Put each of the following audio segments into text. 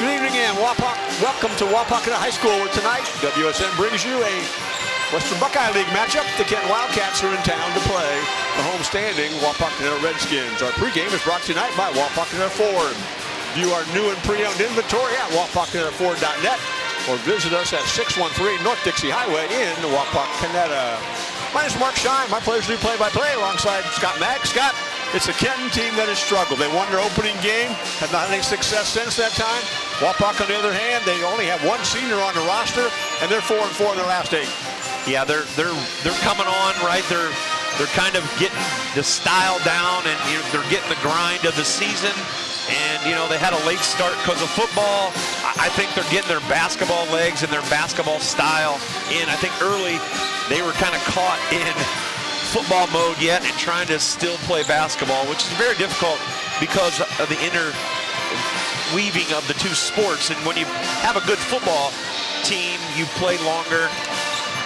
Good evening and welcome to Wapakoneta High School, where tonight WSN brings you a Western Buckeye League matchup. The Kenton Wildcats are in town to play the home-standing Wapakoneta Redskins. Our pregame is brought to you tonight by Wapakoneta Ford. View our new and pre-owned inventory at wapakonetaford.net or visit us at 613 North Dixie Highway in Wapakoneta. My name is Mark Shine. My pleasure to do play-by-play alongside Scott Magg. Scott, it's a Kenton team that has struggled. They won their opening game, have not had any success since that time. Wapak, on the other hand, they only have one senior on the roster, and they're 4-4 in their last 8. Yeah, they're coming on, right? They're kind of getting the style down, and they're getting the grind of the season. And they had a late start because of football. I think they're getting their basketball legs and their basketball style in. I think early they were kind of caught in football mode yet and trying to still play basketball, which is very difficult because of the interweaving of the two sports. And when you have a good football team, you play longer.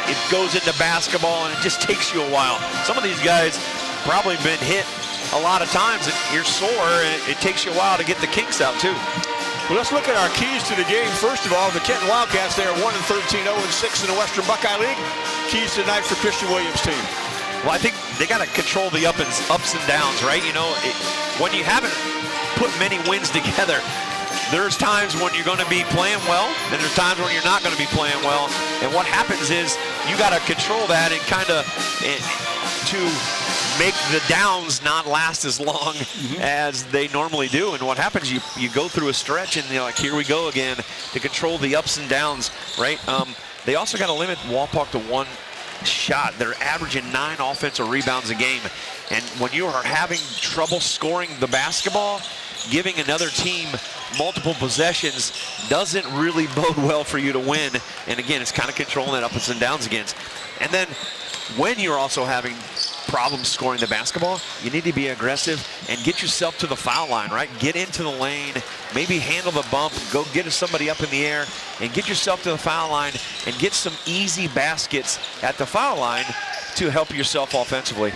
It goes into basketball, and it just takes you a while. Some of these guys probably been hit a lot of times, and you're sore, and it takes you a while to get the kinks out, too. Well, let's look at our keys to the game. First of all, the Kenton Wildcats, they are 1-13, 0-6 in the Western Buckeye League. Keys tonight for Christian Williams' team. Well, I think they got to control the ups and downs, right? When you haven't put many wins together, there's times when you're going to be playing well, and there's times when you're not going to be playing well. And what happens is you got to control that and kind of to make the downs not last as long as they normally do. And what happens, you go through a stretch, and you're like, here we go again, to control the ups and downs, right? They also got to limit Wapak to one shot. They're averaging 9 offensive rebounds a game. And when you are having trouble scoring the basketball, giving another team multiple possessions doesn't really bode well for you to win. And again, it's kind of controlling that ups and downs against. And then when you're also having problems scoring the basketball, you need to be aggressive and get yourself to the foul line, right? Get into the lane, maybe handle the bump, go get somebody up in the air, and get yourself to the foul line and get some easy baskets at the foul line to help yourself offensively.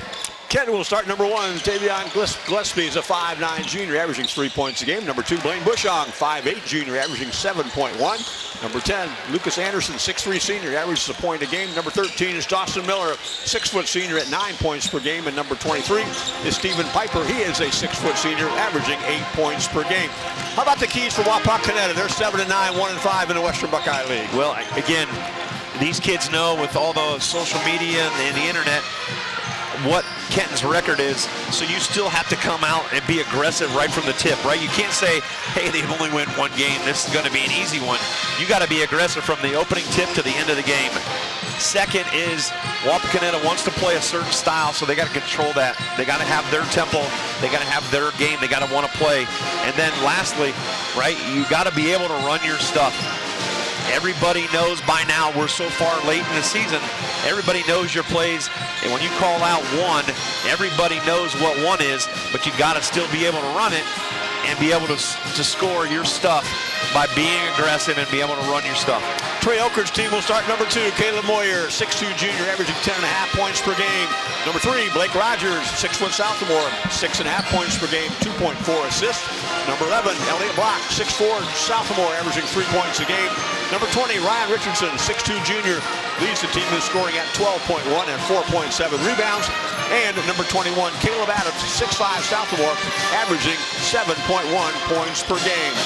Kenton will start number 1. Tavion Gillespie is a 5'9" junior, averaging 3 points a game. Number 2, Blaine Bushong, 5'8" junior, averaging 7.1. Number 10, Lucas Anderson, 6'3" senior, averages a point a game. Number 13 is Dawson Miller, 6-foot senior at 9 points per game. And number 23 is Stephen Piper. He is a 6-foot senior, averaging 8 points per game. How about the keys for Wapakoneta? They're 7-9, 1-5 in the Western Buckeye League. Well, again, these kids know with all the social media and the internet what Kenton's record is, so you still have to come out and be aggressive right from the tip, right? You can't say, hey, they've only won one game, this is going to be an easy one. You got to be aggressive from the opening tip to the end of the game. Second is Wapakoneta wants to play a certain style, so they got to control that. They got to have their tempo, they got to have their game, they got to want to play. And then lastly, right, you got to be able to run your stuff. Everybody knows by now, we're so far late in the season, everybody knows your plays, and when you call out one, everybody knows what one is, but you got to still be able to run it and be able to score your stuff by being aggressive and be able to run your stuff. Trey Oakridge's team will start number 2, Caleb Moyer, 6'2" junior, averaging 10.5 points per game. Number 3, Blake Rogers, 6-foot sophomore, 6.5 points per game, 2.4 assists. Number 11, Elliot Block, 6'4" sophomore, averaging 3 points a game. Number 20, Ryan Richardson, 6'2" junior, leads the team in scoring at 12.1 and 4.7 rebounds. And number 21, Caleb Adams, 6'5" sophomore, averaging 7.1 points per game.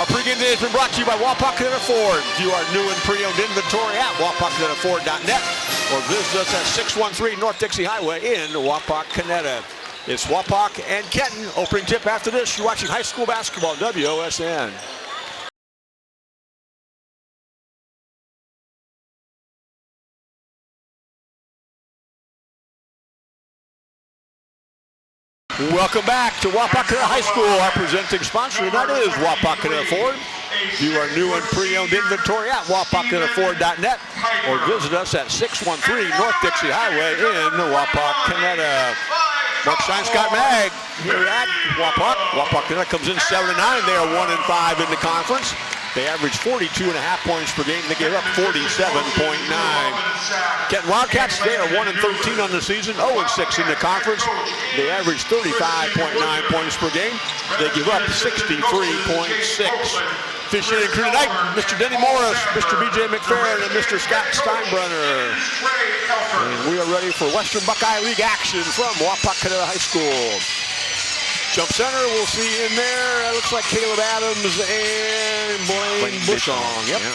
Our pregame day has been brought to you by Wapakoneta Ford. View our new and pre-owned inventory at wapakonetaford.net or visit us at 613 North Dixie Highway in Wapakoneta. It's Wapak and Kenton. Opening tip after this. You're watching high school basketball, WOSN. Welcome back to Wapakoneta High School. Our presenting sponsor tonight is Wapakoneta Ford. View our new and pre-owned inventory at wapakonetaford.net or visit us at 613 North Dixie Highway in Wapakoneta. Mark Shine, Scott Magg here at Wapak. Wapakoneta comes in 7-9. They are 1-5 in the conference. They average 42.5 points per game. They gave up 47.9. Kenton Wildcats, they are 1-13 on the season, 0-6 in the conference. They average 35.9 points per game. They give up 63.6. Officiating crew tonight, Mr. Denny Morris, Mr. BJ McFerrin, and Mr. Scott Steinbrenner. And we are ready for Western Buckeye League action from Wapakoneta High School. Jump center, we'll see in there. It looks like Caleb Adams and Blaine Bushong. Yep. Yeah.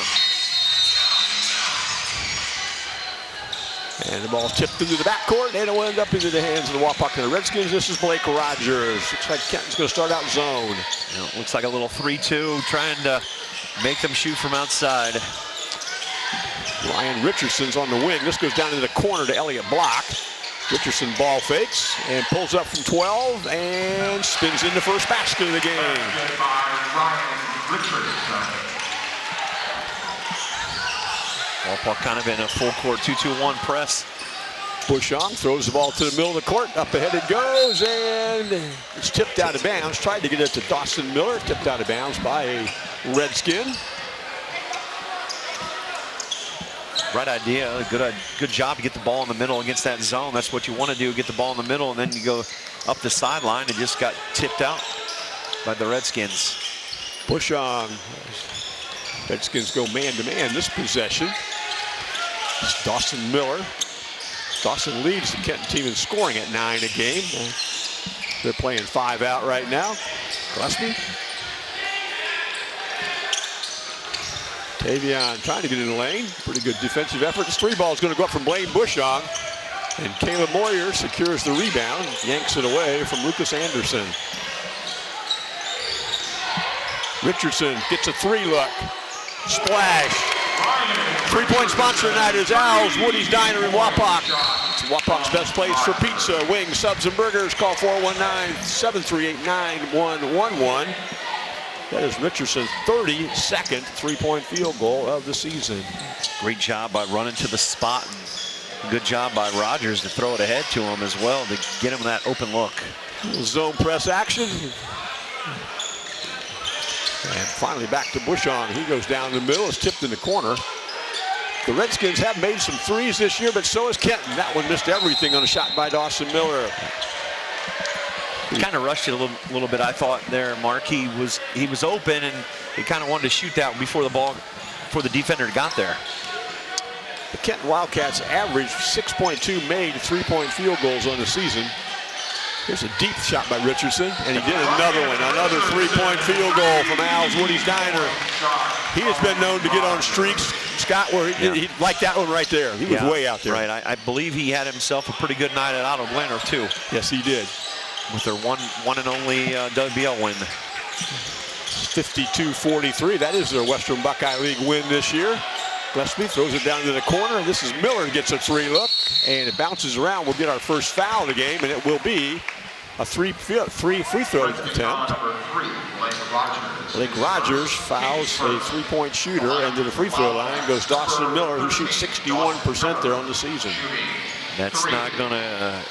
And the ball tipped into the backcourt, and it will end up into the hands of the Wapakoneta Redskins. This is Blake Rogers. Looks like Kenton's going to start out zone. Yeah, looks like a little 3-2, trying to make them shoot from outside. Ryan Richardson's on the wing. This goes down into the corner to Elliott Block. Richardson ball fakes and pulls up from 12 and spins in the first basket of the game. Ball kind of in a full court 2-2-1 press. Bushong throws the ball to the middle of the court. Up ahead it goes, and it's tipped out of bounds. Tried to get it to Dawson Miller. Tipped out of bounds by a Redskin. Right idea. Good job to get the ball in the middle against that zone. That's what you want to do, get the ball in the middle, and then you go up the sideline. It just got tipped out by the Redskins. Bushong. Redskins go man-to-man this possession. It's Dawson Miller. Dawson leads the Kenton team in scoring at 9 a game. They're playing 5 out right now. Gillespie. Tavion trying to get in the lane. Pretty good defensive effort. This 3 ball is going to go up from Blaine Bushong. And Caleb Moyer secures the rebound. Yanks it away from Lucas Anderson. Richardson gets a 3 look. Splash. 3-point sponsor tonight is Al's Woody's Diner in Wapak. It's Wapak's best place for pizza, wings, subs, and burgers. Call 419-738-9111. That is Richardson's 32nd 3-point field goal of the season. Great job by running to the spot. And good job by Rogers to throw it ahead to him as well to get him that open look. Zone press action. And finally back to Bushong. He goes down the middle. It's tipped in the corner. The Redskins have made some threes this year, but so has Kenton. That one missed everything on a shot by Dawson Miller. He kind of rushed it a little bit, I thought there, Mark. He was open, and he kind of wanted to shoot that before the defender got there. The Kenton Wildcats averaged 6.2 made 3-point field goals on the season. Here's a deep shot by Richardson, and he did another one, another 3-point field goal from Al's Woody's Diner. He has been known to get on streaks, Scott, where he liked that one right there. He was way out there. Right, I believe he had himself a pretty good night at Otto Blenner, too. Yes, he did. With their one and only WBL win. 52-43, that is their Western Buckeye League win this year. Gillespie throws it down to the corner. This is Miller gets a 3 look, and it bounces around. We'll get our first foul of the game, and it will be a free throw attempt. Blake Rogers fouls a 3-point shooter, and to the free throw line goes Dawson Miller, who shoots 61% there on the season. That's not going to,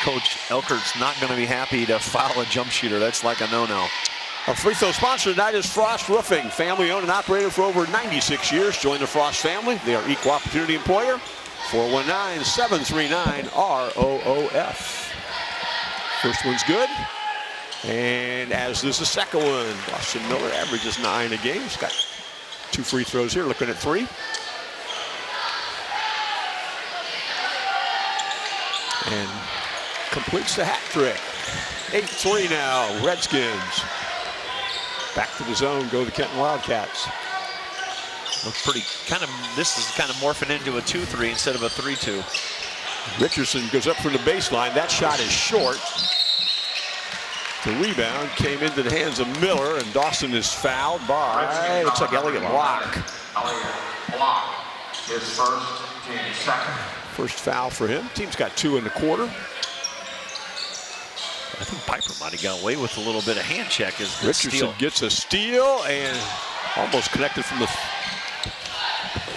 Coach Elkert's not going to be happy to foul a jump shooter. That's like a no-no. Our free throw sponsor tonight is Frost Roofing, family owned and operated for over 96 years. Join the Frost family. They are equal opportunity employer. 419-739-ROOF. First one's good. And as is the second one, Dawson Miller averages 9 a game. He's got 2 free throws here, looking at 3. And completes the hat trick. 8-3 now, Redskins. Back to the zone, go the Kenton Wildcats. Looks pretty, this is kind of morphing into a 2-3 instead of a 3-2. Richardson goes up from the baseline. That shot is short. The rebound came into the hands of Miller, and Dawson is fouled by, looks like Elliott Block. Elliott Block, his first, team second. First foul for him. Team's got 2 in the quarter. I think Piper might have got away with a little bit of hand check. Richardson gets a steal and almost connected from the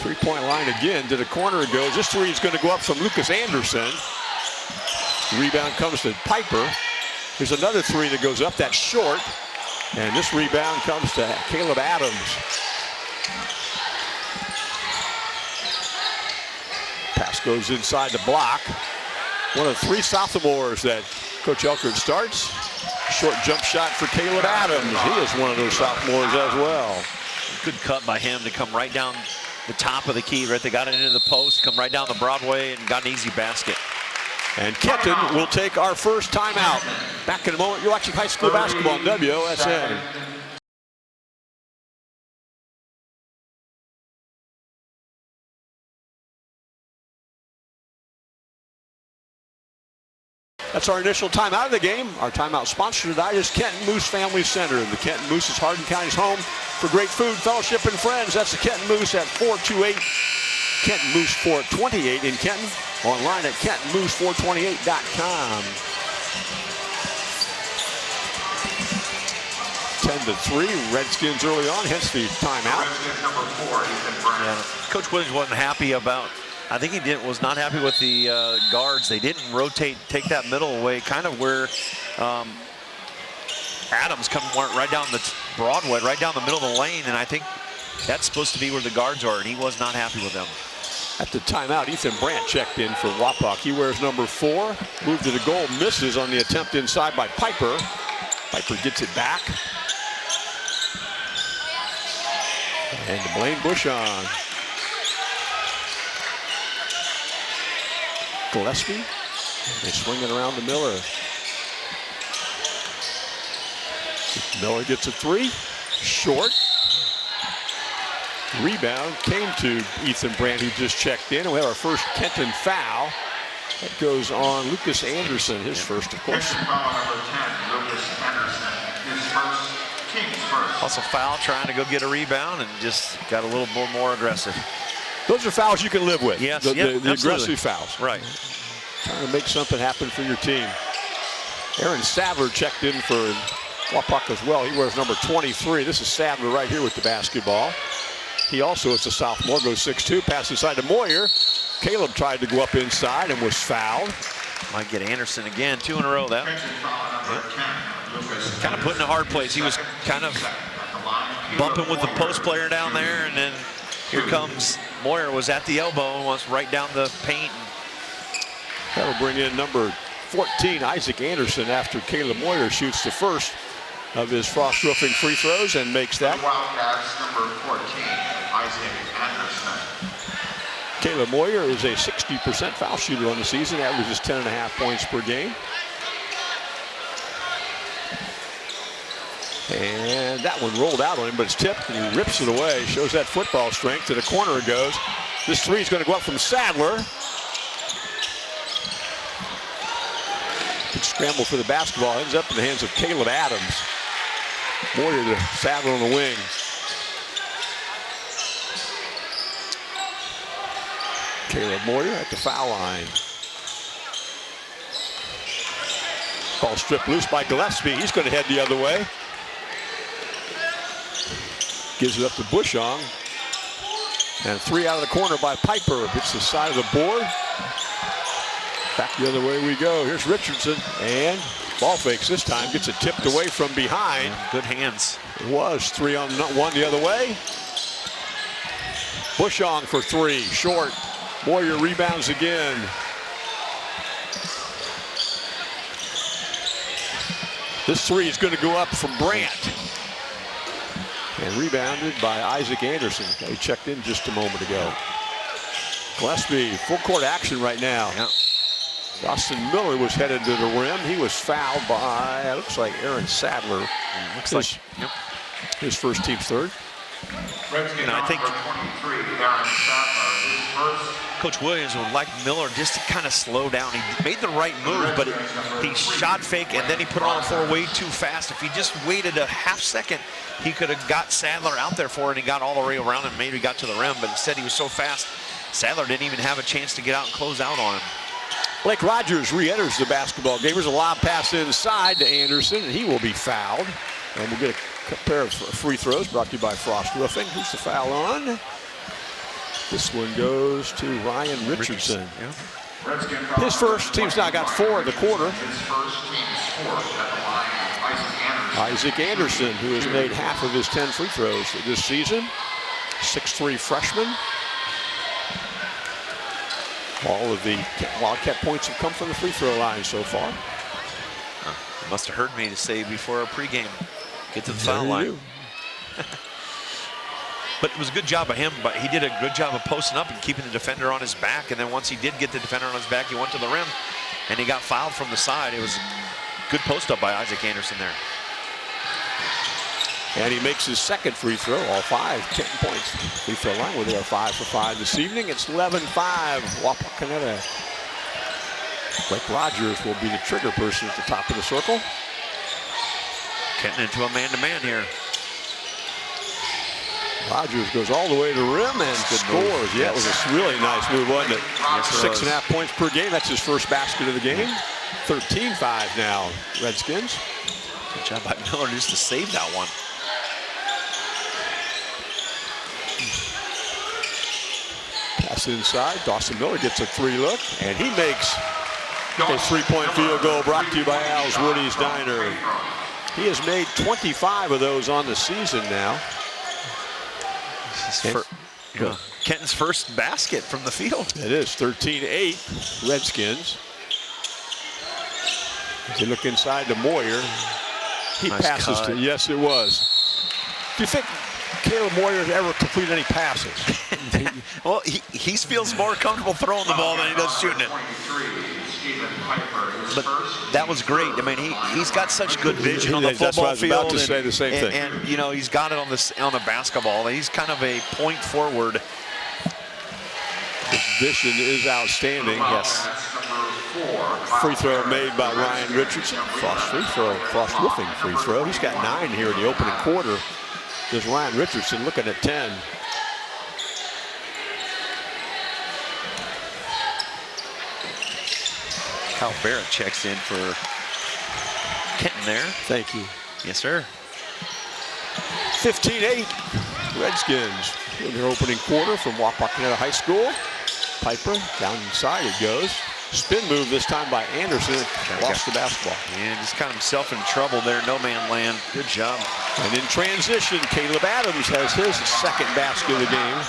3-point line again. To the corner it goes. This 3 is going to go up from Lucas Anderson. The rebound comes to Piper. There's another 3 that goes up. That's short. And this rebound comes to Caleb Adams. Pass goes inside the block. One of 3 sophomores that Coach Elkert starts. Short jump shot for Caleb Adams. He is one of those sophomores as well. Good cut by him to come right down the top of the key, right? They got it into the post, come right down the Broadway, and got an easy basket. And Kenton will take our first timeout. Back in a moment, you're watching high school basketball on WOSN. That's our initial timeout of the game. Our timeout sponsored tonight is Kenton Moose Family Center. The Kenton Moose is Hardin County's home for great food, fellowship, and friends. That's the Kenton Moose at 428 Kenton Moose 428 in Kenton. Online at KentonMoose428.com. 10-3, Redskins early on, hence the timeout. Yeah, Coach Williams wasn't happy about. I think he was not happy with the guards. They didn't rotate, take that middle away, kind of where Adams come right down the Broadway, right down the middle of the lane, and I think that's supposed to be where the guards are, and he was not happy with them. At the timeout, Ethan Brandt checked in for Wapak. He wears number 4, moved to the goal, misses on the attempt inside by Piper. Piper gets it back. And Blaine Bushon. Gillespie. They swing it around to Miller. Miller gets a 3. Short. Rebound came to Ethan Brandt, who just checked in. And we have our first Kenton foul. That goes on Lucas Anderson, his first, of course. Number 10, Lucas Anderson, his first, team's first. Also foul, trying to go get a rebound, and just got a little more aggressive. Those are fouls you can live with. Yes, the absolutely. aggressive fouls. Right. Trying to make something happen for your team. Aaron Sadler checked in for Wapak as well. He wears number 23. This is Sadler right here with the basketball. He also is a sophomore, goes 6'2", pass inside to Moyer. Caleb tried to go up inside and was fouled. Might get Anderson again, 2 in a row. That kind of put in a hard place. He was kind of bumping with the post player down there, and then here comes Moyer, was at the elbow and was right down the paint. That'll bring in number 14, Isaac Anderson, after Caleb Moyer shoots the first of his Frost Roofing free throws and makes that. Wildcats, number 14, Isaac Anderson. Caleb Moyer is a 60% foul shooter on the season, averages 10.5 points per game. And that one rolled out on him, but it's tipped, and he rips it away. Shows that football strength. To the corner it goes. This 3 is going to go up from Sadler. Good scramble for the basketball. Ends up in the hands of Caleb Adams. Moyer to Sadler on the wing. Caleb Moyer at the foul line. Ball stripped loose by Gillespie. He's going to head the other way. Gives it up to Bushong. And 3 out of the corner by Piper. Hits the side of the board. Back the other way we go. Here's Richardson. And ball fakes this time. Gets it tipped away from behind. Good hands. It was 3 on 1 the other way. Bushong for 3. Short. Moyer rebounds again. This 3 is going to go up from Brandt. And rebounded by Isaac Anderson. He checked in just a moment ago. Gillespie, full court action right now. Yep. Austin Miller was headed to the rim. He was fouled by, looks like Aaron Sadler. Looks like his first, team's third. And I think Coach Williams would like Miller just to kind of slow down. He made the right move, but he shot fake, and then he put it on the floor way too fast. If he just waited a half second, he could have got Sadler out there for it and got all the way around and maybe got to the rim. But instead, he was so fast, Sadler didn't even have a chance to get out and close out on him. Blake Rogers re-enters the basketball game. There's a lob pass inside to Anderson, and he will be fouled. And we'll get a pair of free throws brought to you by Frost Roofing. Who's the foul on? This one goes to Ryan Richardson. Yeah. His first. Team's now got 4 in the quarter. Isaac Anderson, who has made half of his 10 free throws this season. 6'3" freshman. All of the Wildcat points have come from the free throw line so far. You must have heard me to say before our pregame, get to the foul line. But it was a good job of him, but he did a good job of posting up and keeping the defender on his back. And then once he did get the defender on his back, he went to the rim and he got fouled from the side. It was a good post up by Isaac Anderson there. And he makes his second free throw, all 5, 10 points. Free throw line where they are 5 for 5 this evening. It's 11-5, Wapakoneta. Blake Rogers will be the trigger person at the top of the circle. Getting into a man-to-man here. Rogers goes all the way to the rim and scores. Yeah, it was a really nice move, wasn't it? Yes, it was. 6.5 points per game. That's his first basket of the game. 13-5 now, Redskins. Good job by Miller just to save that one. Pass inside. Dawson Miller gets a 3 look, and he makes a 3-point field goal brought to you by Al's Woody's Diner. He has made 25 of those on the season now. Kenton's first basket from the field. It is 13-8 Redskins. As they look inside to Moyer. He Nice passes cut. to, yes it was. Do you think Caleb Moyer has ever completed any passes? Well, he feels more comfortable throwing the ball than he does shooting it. But that was great. I mean, he's got such good vision on the That's what I football was field. about to say, the same thing. And, you know, he's got it on the basketball. He's kind of a point forward. His vision is outstanding. Yes. Free throw made by Ryan Richardson. Frost free throw, Frost roofing free throw. He's got 9 here in the opening quarter. There's Ryan Richardson looking at 10. Kyle Barrett checks in for Kenton there. Thank you. Yes, sir. 15-8 Redskins in their opening quarter from Wapakoneta High School. Piper down inside it goes. Spin move this time by Anderson. Lost the basketball. Yeah, just got himself in trouble there. No man land. Good job. And in transition, Caleb Adams has his second basket of the game.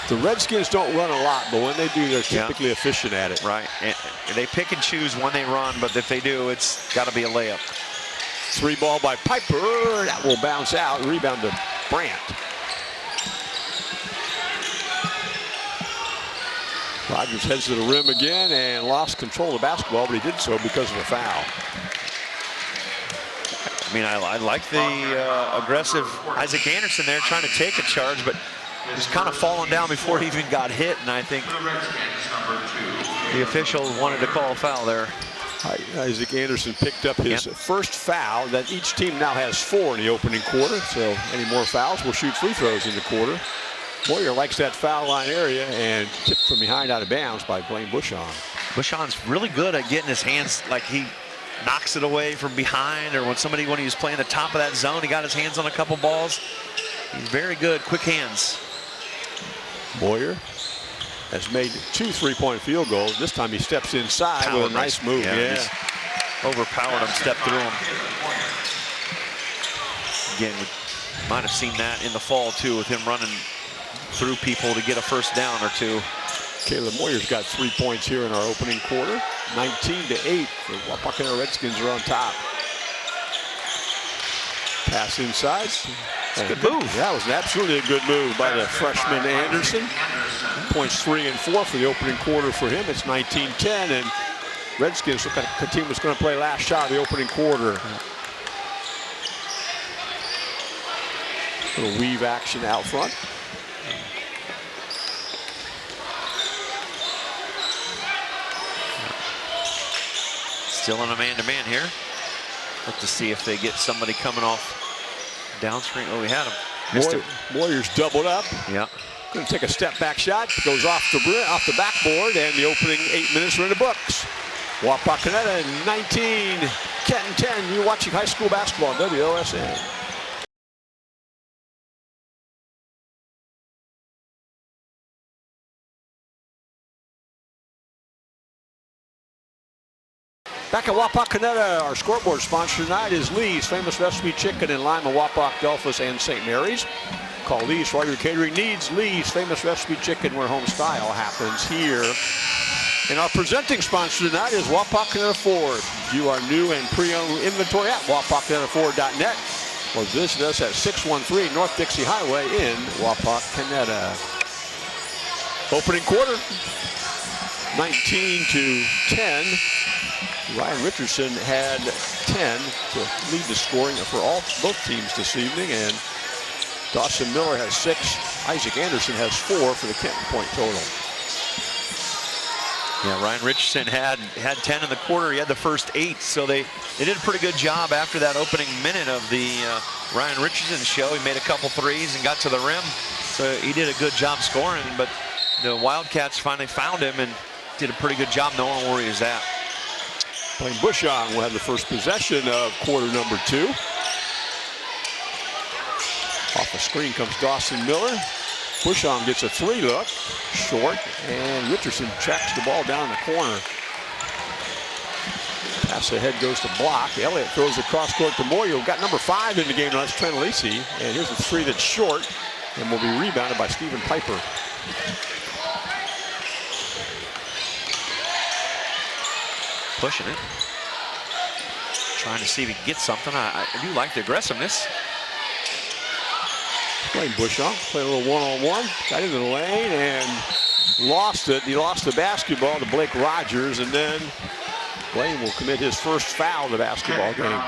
The Redskins don't run a lot, but when they do, they're typically efficient at it. Right. And they pick and choose when they run, but if they do, it's got to be a layup. 3 ball by Piper. That will bounce out. Rebound to Brandt. Rogers heads to the rim again and lost control of the basketball, but he did so because of a foul. I mean, I like the aggressive Isaac Anderson there trying to take a charge, but he's kind of falling down before he even got hit, and I think the official wanted to call a foul there. Isaac Anderson picked up his first foul. That each team now has 4 in the opening quarter, so any more fouls will shoot free throws in the quarter. Moyer likes that foul line area and tipped from behind out of bounds by Blaine Bushon. Bushon's really good at getting his hands, like he knocks it away from behind, or when he was playing the top of that zone, he got his hands on a couple balls. He's very good, quick hands. Moyer has made 2 3-point field goals. This time he steps inside with a nice move. Yeah. Overpowered him, stepped through him. Again, we might have seen that in the fall too, with him running through people to get a first down or 2. Caleb Moyer's got 3 points here in our opening quarter. 19-8. The Wapakoneta Redskins are on top. Pass inside. That's a good move. That was absolutely a good move by the freshman Anderson. Points 3 and 4 for the opening quarter for him. It's 19-10, and Redskins look like a team that's going to play last shot of the opening quarter. Little weave action out front. Still in a man-to-man here. Look to see if they get somebody coming off downstream. Oh, we had him. Missed him. Warriors doubled up. Yeah. Going to take a step back shot. Goes off the backboard, and the opening 8 minutes are in the books. Wapakoneta 19, Kenton 10. You're watching high school basketball on WOSN. Back at Wapakoneta, our scoreboard sponsor tonight is Lee's Famous Recipe Chicken in Lima, Wapak, Delphus, and St. Mary's. Call Lee's for all your catering needs. Lee's Famous Recipe Chicken, where home style happens here. And our presenting sponsor tonight is Wapakoneta Ford. View our new and pre-owned inventory at wapakonetaford.net. or visit us at 613 North Dixie Highway in Wapakoneta. Opening quarter, 19-10. Ryan Richardson had 10 to lead the scoring for both teams this evening, and Dawson Miller has 6. Isaac Anderson has 4 for the Kenton point total. Yeah, Ryan Richardson had 10 in the quarter. He had the first 8, so they did a pretty good job after that opening minute of the Ryan Richardson show. He made a couple threes and got to the rim, so he did a good job scoring. But the Wildcats finally found him and did a pretty good job knowing where he was at. Blaine Bushong will have the first possession of quarter number 2. Off the screen comes Dawson Miller. Bushong gets a 3 look, short, and Richardson tracks the ball down in the corner. Pass ahead goes to block. Elliott throws across court to Moyo. Got number 5 in the game. Now that's Trent Lisi. And here's a 3 that's short and will be rebounded by Stephen Piper. Pushing it. Trying to see if he can get something. I do like the aggressiveness. Blaine Bushong played a little one-on-one. Got into the lane and lost it. He lost the basketball to Blake Rogers, and then Blaine will commit his first foul of the basketball game.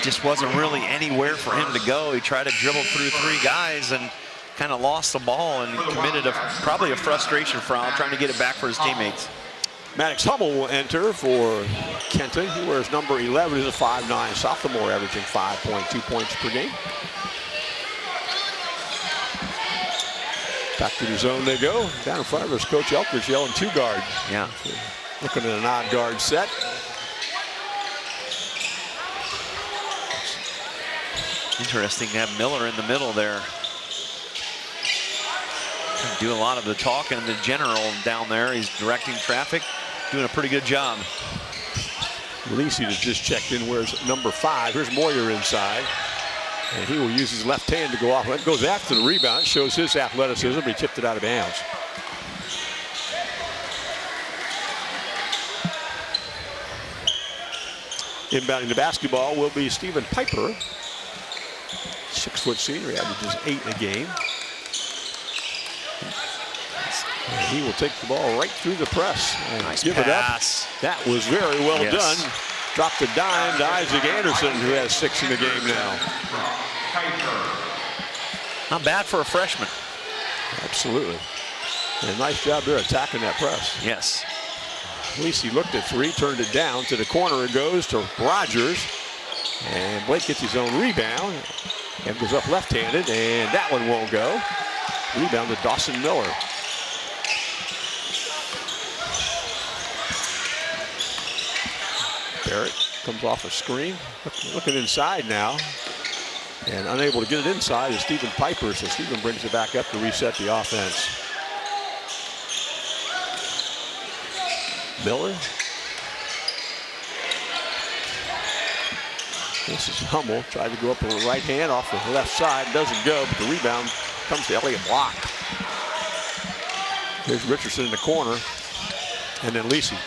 Just wasn't really anywhere for him to go. He tried to dribble through 3 guys and kind of lost the ball and committed probably a frustration foul, trying to get it back for his teammates. Maddox Hummel will enter for Kenton. He wears number 11. He's a 5'9" sophomore, averaging 5.2 points per game. Back to the zone they go. Down in front of us, Coach Elkridge yelling 2 guard. Yeah. Looking at an odd guard set. Interesting to have Miller in the middle there. Do a lot of the talking in the general down there. He's directing traffic, doing a pretty good job. Lisi has just checked in, wears number 5. Here's Moyer inside. And he will use his left hand to go off. That goes after the rebound. It shows his athleticism, but he tipped it out of bounds. Inbounding the basketball will be Stephen Piper. 6-foot senior, he averages 8 in a game. And he will take the ball right through the press and nice give pass. It up. That was very well done. Dropped a dime to Isaac Anderson, who has 6 in the game now. Not bad for a freshman. Absolutely. And a nice job there attacking that press. Yes. Lisi looked at 3, turned it down to the corner. It goes to Rogers. And Blake gets his own rebound and goes up left-handed, and that one won't go. Rebound to Dawson Miller. Barrett comes off a screen, looking inside now, and unable to get it inside is Stephen Piper, so Stephen brings it back up to reset the offense. Miller. This is Hummel, tried to go up with the right hand off the left side, doesn't go, but the rebound comes to Elliott Block. Here's Richardson in the corner, and then Lisi.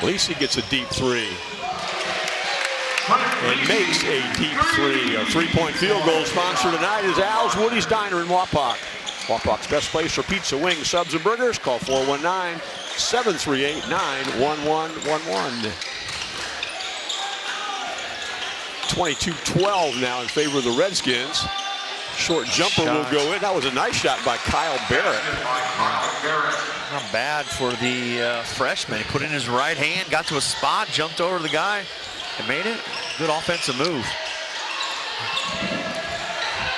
Lisi gets a deep 3 and makes a deep 3. A 3-point field goal sponsor tonight is Al's Woody's Diner in Wapak. Wapak's best place for pizza, wings, subs, and burgers. Call 419-738-9111. 22-12 now in favor of the Redskins. Short jumper will go in. That was a nice shot by Kyle Barrett. Not bad for the freshman. He put in his right hand, got to a spot, jumped over the guy, and made it. Good offensive move.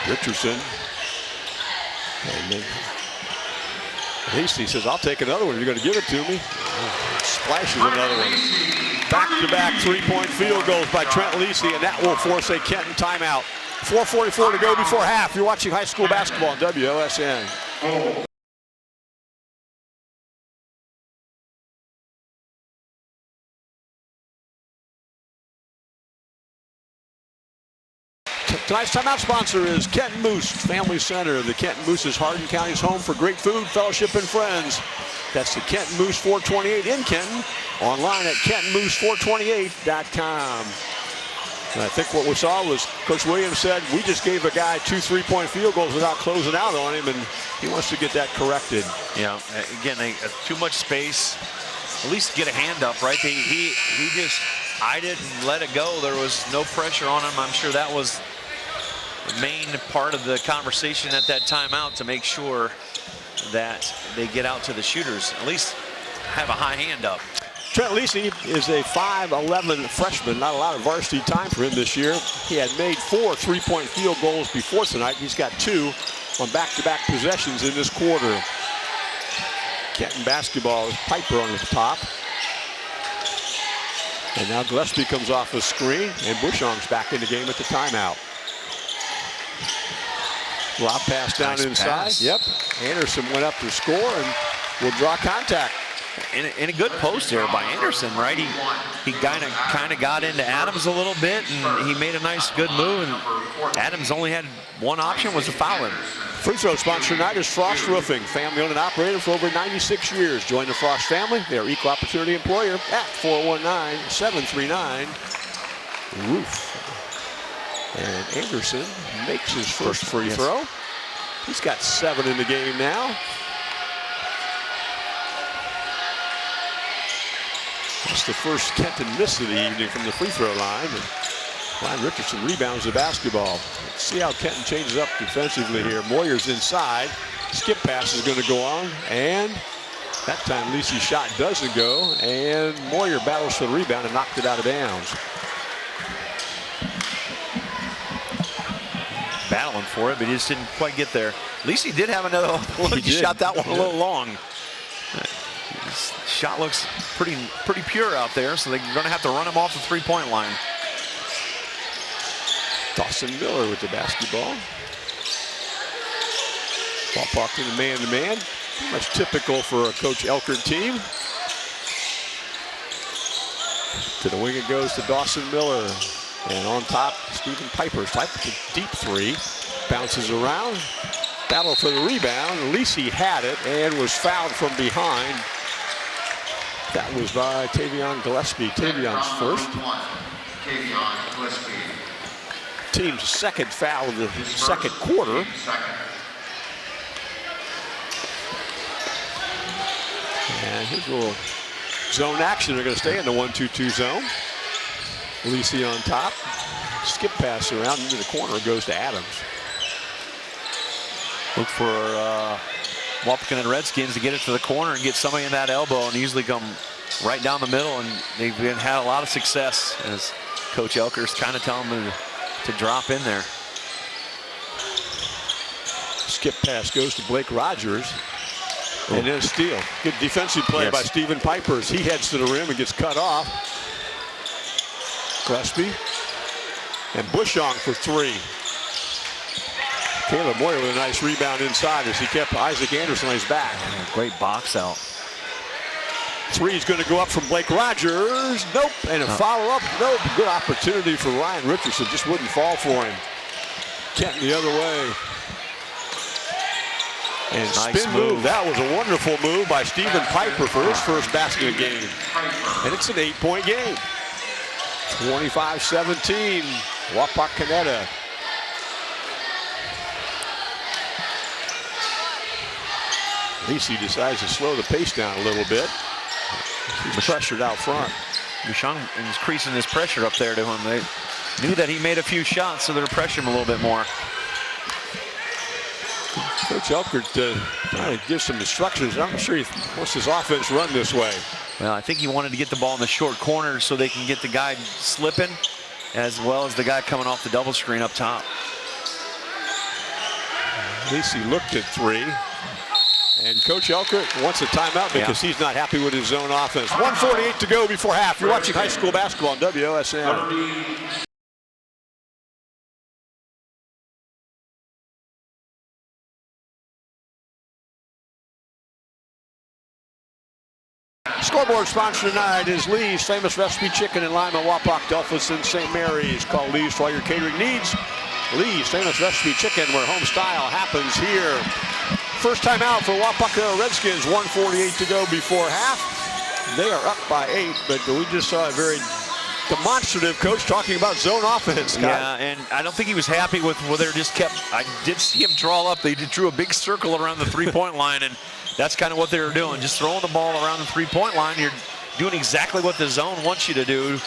Richardson. And then Hasty says, I'll take another one. You're going to give it to me. Splashes another one. Back-to-back 3-point field goals by Trent Lisi, and that will force a Kenton timeout. 4:44 to go before half. You're watching high school basketball on WOSN. Tonight's timeout sponsor is Kenton Moose Family Center. The Kenton Moose is Hardin County's home for great food, fellowship, and friends. That's the Kenton Moose 428 in Kenton. Online at KentonMoose428.com. And I think what we saw was Coach Williams said, we just gave a guy 2 3-point field goals without closing out on him, and he wants to get that corrected. Yeah, again, too much space. At least get a hand up, right? He just eyed it and let it go. There was no pressure on him. I'm sure that was the main part of the conversation at that timeout, to make sure that they get out to the shooters, at least have a high hand up. Trent Lisi is a 5'11" freshman. Not a lot of varsity time for him this year. He had made 4 3-point field goals before tonight. He's got 2 on back-to-back possessions in this quarter. Kenton basketball is Piper on the top. And now Gillespie comes off the screen, and Bushong's back in the game at the timeout. Lob pass down Nice inside. pass. Yep. Anderson went up to score and will draw contact. In a good post there by Anderson, right? He kind of got into Adams a little bit, and he made a nice, good move. And Adams only had one option, was to foul him. Free throw sponsor tonight is Frost Roofing, family owned and operated for over 96 years. Join the Frost family. They are equal opportunity employer at 419-739-ROOF. And Anderson makes his first free throw. He's got 7 in the game now. That's the first Kenton miss of the evening from the free throw line. And Ryan Richardson rebounds the basketball. Let's see how Kenton changes up defensively here. Moyer's inside. Skip pass is going to go on. And that time Lisi's shot doesn't go. And Moyer battles for the rebound and knocked it out of bounds. Battling for it, but he just didn't quite get there. Lisi did have another look. He shot that one a little long. His shot looks pretty pure out there, so they're going to have to run him off the 3-point line. Dawson Miller with the basketball. Wapakoneta man-to-man. Pretty much typical for a Coach Elkert team. To the wing it goes to Dawson Miller. And on top, Stephen Piper's type of deep 3. Bounces around. Battle for the rebound. Lisi had it and was fouled from behind. That was by Tavion Gillespie. Tavion's first. Tavion Gillespie. Team's second foul of the second quarter. And here's a little zone action. They're going to stay in the 1-2-2 zone. Lisi on top. Skip pass around into the corner, goes to Adams. Look for Wapakoneta Redskins to get it to the corner and get somebody in that elbow and usually come right down the middle. And they've had a lot of success, as Coach Elker's kind of telling them to drop in there. Skip pass goes to Blake Rogers. And then a steal. Good defensive play by Stephen Piper as he heads to the rim and gets cut off. Gillespie and Bushong for 3. Caleb Moyer with a nice rebound inside as he kept Isaac Anderson on his back. Great box out. 3 is going to go up from Blake Rogers. Nope. And a follow-up. Nope. Good opportunity for Ryan Richardson. Just wouldn't fall for him. Kenton the other way. And nice spin move. That was a wonderful move by Stephen Piper for his first basket of the game. And it's an 8-point game. 25-17. Wapakoneta. Lisi decides to slow the pace down a little bit. He's pressured out front. Bushong is increasing his pressure up there to him. They knew that he made a few shots, so they're pressuring him a little bit more. Coach Elkert trying to give some instructions. I'm not sure he wants his offense run this way. Well, I think he wanted to get the ball in the short corner so they can get the guy slipping as well as the guy coming off the double screen up top. Lisi looked at 3. And Coach Elkert wants a timeout because he's not happy with his zone offense. 1:48 to go before half. You're watching high school basketball on WOSN. Scoreboard sponsor tonight is Lee's Famous Recipe Chicken in Lima, Wapak, Delphus, and St. Mary's. Call Lee's for all your catering needs. Lee's Famous Recipe Chicken, where home style happens here. First time out for Wapakoneta Redskins, 1:48 to go before half. They are up by 8, but we just saw a very demonstrative coach talking about zone offense, Scott. Yeah, and I don't think he was happy with where they just kept. I did see him draw up. They drew a big circle around the three-point line, and that's kind of what they were doing, just throwing the ball around the three-point line. You're doing exactly what the zone wants you to do.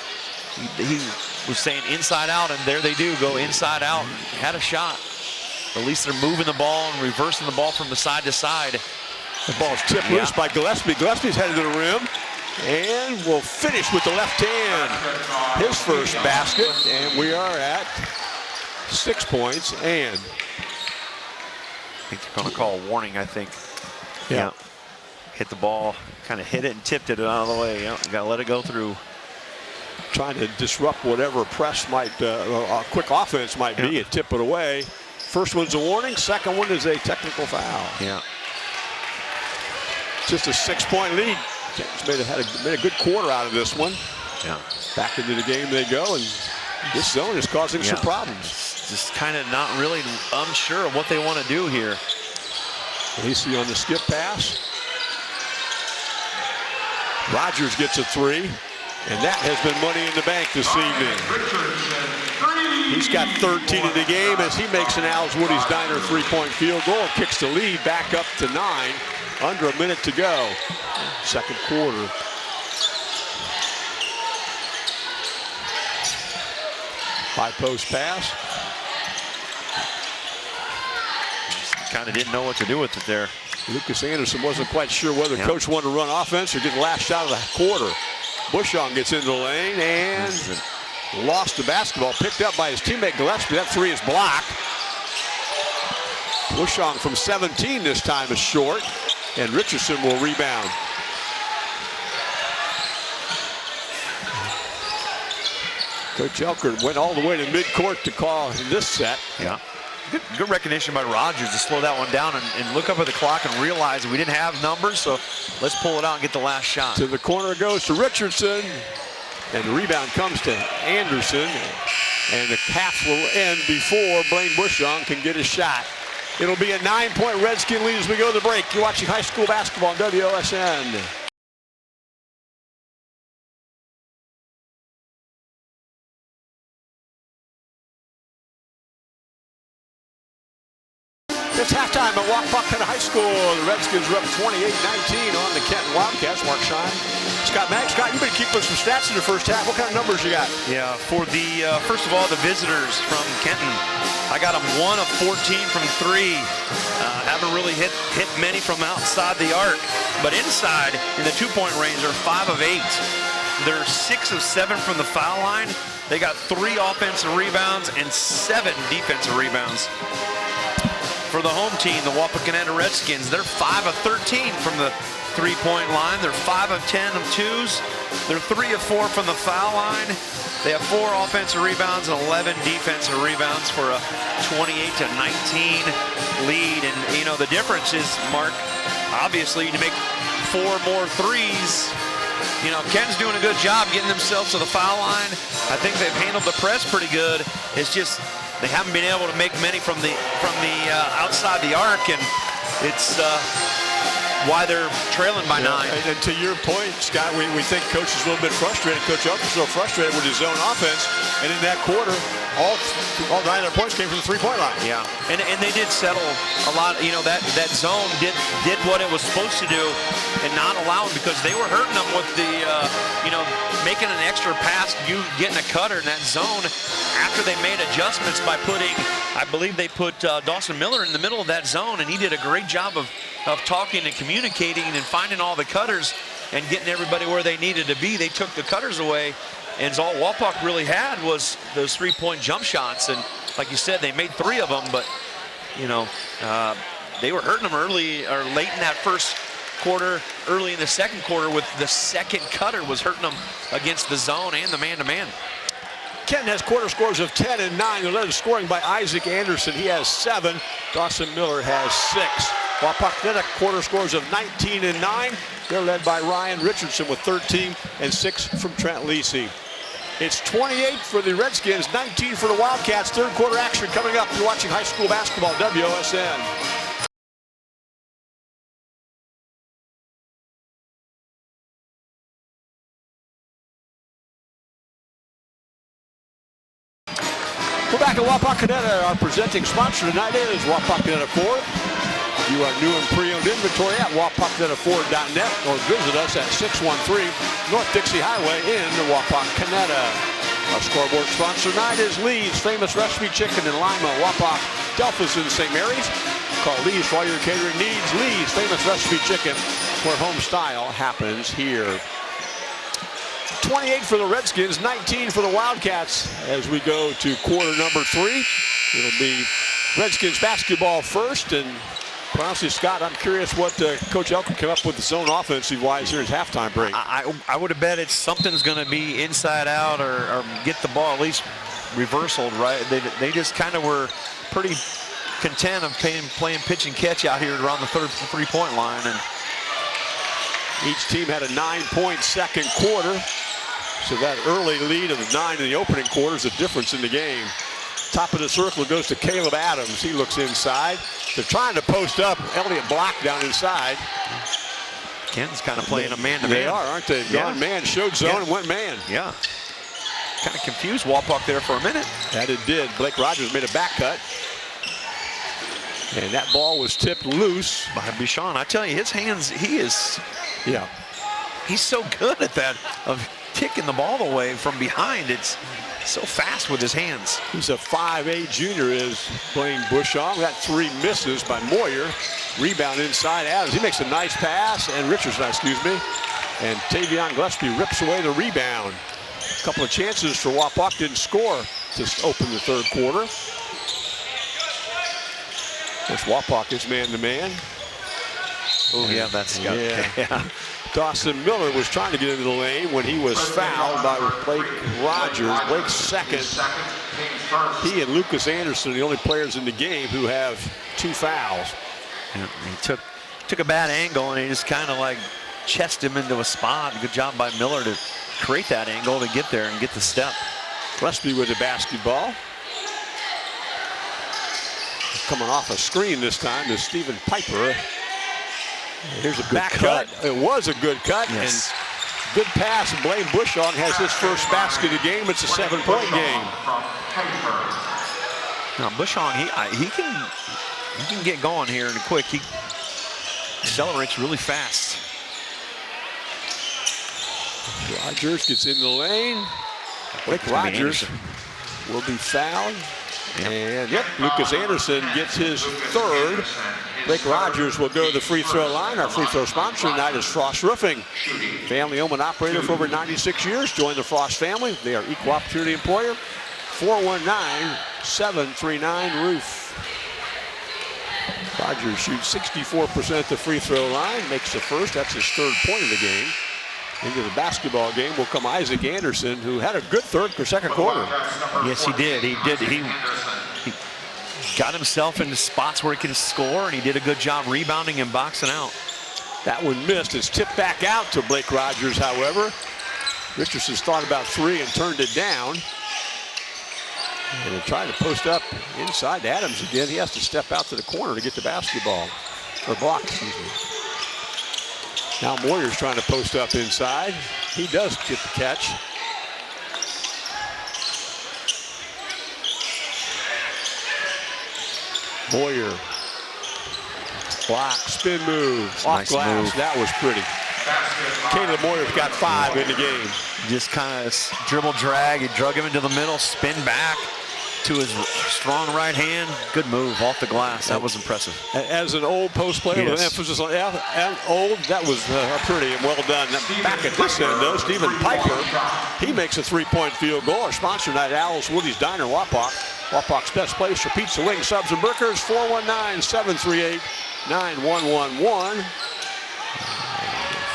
He was saying inside out, and there they do, go inside out. Had a shot. At least they're moving the ball and reversing the ball from the side to side. The ball's tipped loose by Gillespie. Gillespie's headed to the rim and will finish with the left hand. His first basket, and we are at 6 points. And I think they're going to call a warning, I think. Yeah. Hit the ball, kind of hit it and tipped it out of the way. Yeah, you got to let it go through. Trying to disrupt whatever press might, a quick offense might be, and tip it away. First one's a warning, second one is a technical foul. Yeah. Just a 6-point lead. Kenton's made a good quarter out of this one. Yeah. Back into the game they go, and this zone is causing some problems. Just kind of not really unsure of what they want to do here. Lacey on the skip pass. Rogers gets a 3, and that has been money in the bank this evening. He's got 13 in the game as he makes an Al's Woody's Diner 3-point field goal and kicks the lead back up to 9. Under a minute to go. Second quarter. High post pass. Kind of didn't know what to do with it there. Lucas Anderson wasn't quite sure whether coach wanted to run offense or get the last shot of the quarter. Bushong gets into the lane and lost the basketball. Picked up by his teammate Gillespie. That 3 is blocked. Bushong from 17 this time is short. And Richardson will rebound. Coach Elker went all the way to midcourt to call this set. Yeah. Good recognition by Rogers to slow that one down and look up at the clock and realize we didn't have numbers, so let's pull it out and get the last shot. To the corner goes to Richardson. And the rebound comes to Anderson. And the half will end before Blaine Bushong can get his shot. It'll be a 9-point Redskin lead as we go to the break. You're watching high school basketball on WOSN. It's halftime at Wapakoneta High School. The Redskins are up 28-19 on the Kenton Wildcats. Mark Schein, Scott Mack. Scott, you've been keeping some stats in the first half. What kind of numbers you got? Yeah, for the, first of all, the visitors from Kenton, I got them 1 of 14 from 3. Haven't really hit many from outside the arc. But inside, in the 2-point range, they're 5 of 8. They're 6 of 7 from the foul line. They got 3 offensive rebounds and 7 defensive rebounds. For the home team, the Wapakoneta Redskins, they're 5 of 13 from the 3-point line. They're 5 of 10 of 2s. They're 3 of 4 from the foul line. They have 4 offensive rebounds and 11 defensive rebounds for a 28-19 lead. And, you know, the difference is, Mark, obviously, to make 4 more threes. You know, Ken's doing a good job getting themselves to the foul line. I think they've handled the press pretty good. It's just they haven't been able to make many from the outside the arc, and it's why they're trailing by 9. And to your point, Scott, we think Coach is a little bit frustrated. Coach Elker's so frustrated with his zone offense, and in that quarter, all 9 of their points came from the 3-point line. Yeah, and they did settle a lot. You know, that zone did what it was supposed to do, and not allow them, because they were hurting them with the you know, making an extra pass, you getting a cutter in that zone. After they made adjustments by putting, I believe they put Dawson Miller in the middle of that zone, and he did a great job of talking and communicating and finding all the cutters and getting everybody where they needed to be. They took the cutters away, and all Wapak really had was those 3-point jump shots. And like you said, they made 3 of them, but, you know, they were hurting them early or late in that first quarter, early in the second quarter, with the second cutter was hurting them against the zone and the man-to-man. Kenton has quarter scores of 10 and 9. They're led in scoring by Isaac Anderson. He has 7. Dawson Miller has 6. Wapakoneta quarter scores of 19 and 9. They're led by Ryan Richardson with 13 and 6 from Trent Lacey. It's 28 for the Redskins, 19 for the Wildcats. Third quarter action coming up. You're watching high school basketball, WOSN. We're back at Wapakoneta. Our presenting sponsor tonight is Wapakoneta Ford. You are new and pre-owned inventory at wapakonetaford.net or visit us at 613 North Dixie Highway in Wapakoneta. Our scoreboard sponsor tonight is Lee's Famous Recipe Chicken in Lima, Wapak, Delphus, and St. Mary's. Call Lee's for all your catering needs. Lee's Famous Recipe Chicken, where home style happens here. 28 for the Redskins, 19 for the Wildcats as we go to quarter number 3. It'll be Redskins basketball first, and honestly, Scott, I'm curious what Coach Elkin came up with his own offensive-wise here at halftime break. I would have bet it's something's going to be inside out or get the ball at least reversaled, right? They just kind of were pretty content of playing pitch and catch out here around the three-point line. And each team had a 9-point second quarter. So that early lead of the 9 in the opening quarter is the difference in the game. Top of the circle goes to Caleb Adams. He looks inside. They're trying to post up Elliott Block down inside. Kenton's kind of playing a man-to-man. They are, aren't they? Gone man, showed zone, and went man. Yeah. Kind of confused Wapak there for a minute. That it did. Blake Rogers made a back cut. And that ball was tipped loose By Bichon. I tell you, his hands, he's so good at that, of kicking the ball away from behind. It's so fast with his hands. He's a 5'8" junior, is Blaine Bushong. That 3 misses by Moyer. Rebound inside Adams. He makes a nice pass, and Richardson, excuse me. And Tavion Gillespie rips away the rebound. A couple of chances for Wapak, didn't score to open the third quarter. This Wapak is man-to-man. Oh, yeah, that's got yeah. Dawson Miller was trying to get into the lane when he was fouled by Blake Rogers. Blake's second. He and Lucas Anderson, the only players in the game who have 2 fouls. Yeah, he took a bad angle, and he just kind of like chested him into a spot. Good job by Miller to create that angle to get there and get the step. Gillespie with the basketball. Coming off a screen this time is Stephen Piper. Here's a back cut. It was a good cut. Yes. And good pass. Blaine Bushong has his first basket of the game. It's a 7-point game. Now Bushong, he can get going here and quick. He accelerates really fast. Rogers gets in the lane. Blake Rogers will be fouled. And Lucas Anderson gets his third. Blake Rogers will go to the free throw line. Our free throw sponsor tonight is Frost Roofing. Family-owned and operator for over 96 years. Join the Frost family. They are equal opportunity employer. 419-739-ROOF. Rogers shoots 64% at the free throw line. Makes the first. That's his third point of the game. Into the basketball game will come Isaac Anderson, who had a good second quarter. Yes, he did. He got himself into spots where he can score, and he did a good job rebounding and boxing out. That one missed. It's tipped back out to Blake Rogers, however. Richardson's thought about 3 and turned it down. And they're trying to post up inside Adams again. He has to step out to the corner to get the basketball. Or block, excuse me. Now Moyer's trying to post up inside. He does get the catch. Moyer. Block, spin move, off nice glass. Move. That was pretty. Caleb Moyer's got 5 in the game. Just kind of dribble drag. He drug him into the middle, spin back to his strong right hand. Good move off the glass. That was impressive. As an old post player with an emphasis on old, that was pretty and well done. Back at this end, though, Stephen Piper, he makes a 3-point field goal. Our sponsor tonight, Alice Woody's Diner, Wapak. Wapak's best place for pizza, wings, subs, and burgers. 419-738-9111.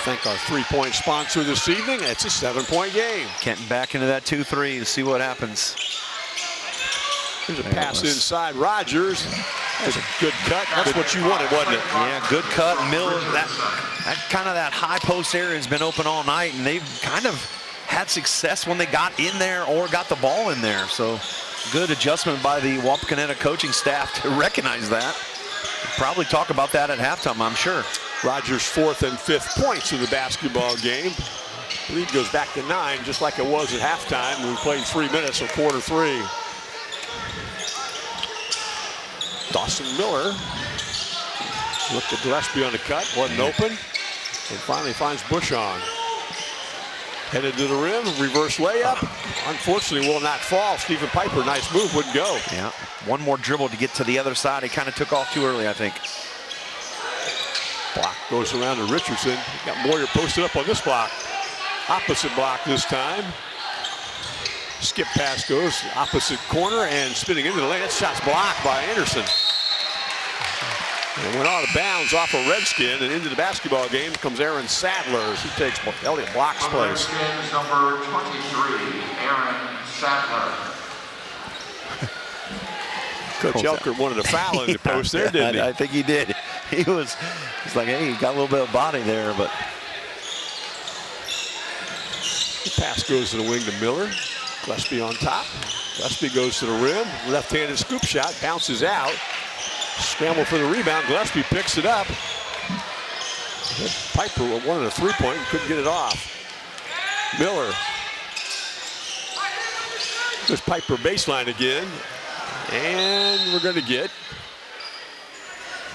Thank our 3-point sponsor this evening. It's a 7-point game. Kenton back into that 2-3 to see what happens. There's a pass inside Rogers. That's a good cut. That's what you wanted, wasn't it? Yeah, good cut. Middle, that kind of that high post area has been open all night, and they've kind of had success when they got in there or got the ball in there. So good adjustment by the Wapakoneta coaching staff to recognize that. Probably talk about that at halftime, I'm sure. Rogers' 4th and 5th points in the basketball game. Lead goes back to 9, just like it was at halftime when we played 3 minutes of quarter 3. Dawson Miller looked at Gillespie on the cut, wasn't open, and finally finds Bushong. Headed to the rim, reverse layup. Unfortunately, will not fall. Stephen Piper, nice move, wouldn't go. Yeah, one more dribble to get to the other side. He kind of took off too early, I think. Block goes around to Richardson. Got Moyer posted up on this block. Opposite block this time. Skip pass goes opposite corner and spinning into the lane. That shot's blocked by Anderson. And went out of bounds off a Redskin, and into the basketball game comes Aaron Sadler as he takes Elliott Block's place. Redskins number 23, Aaron Sadler. Coach Elkert wanted a foul in the post there, didn't he? I think he did. He's like, hey, he got a little bit of body there, but. The pass goes to the wing to Miller. Gillespie on top. Gillespie goes to the rim. Left-handed scoop shot, bounces out. Scramble for the rebound. Gillespie picks it up. Piper wanted a three-point and couldn't get it off. Miller. There's Piper baseline again. And we're going to get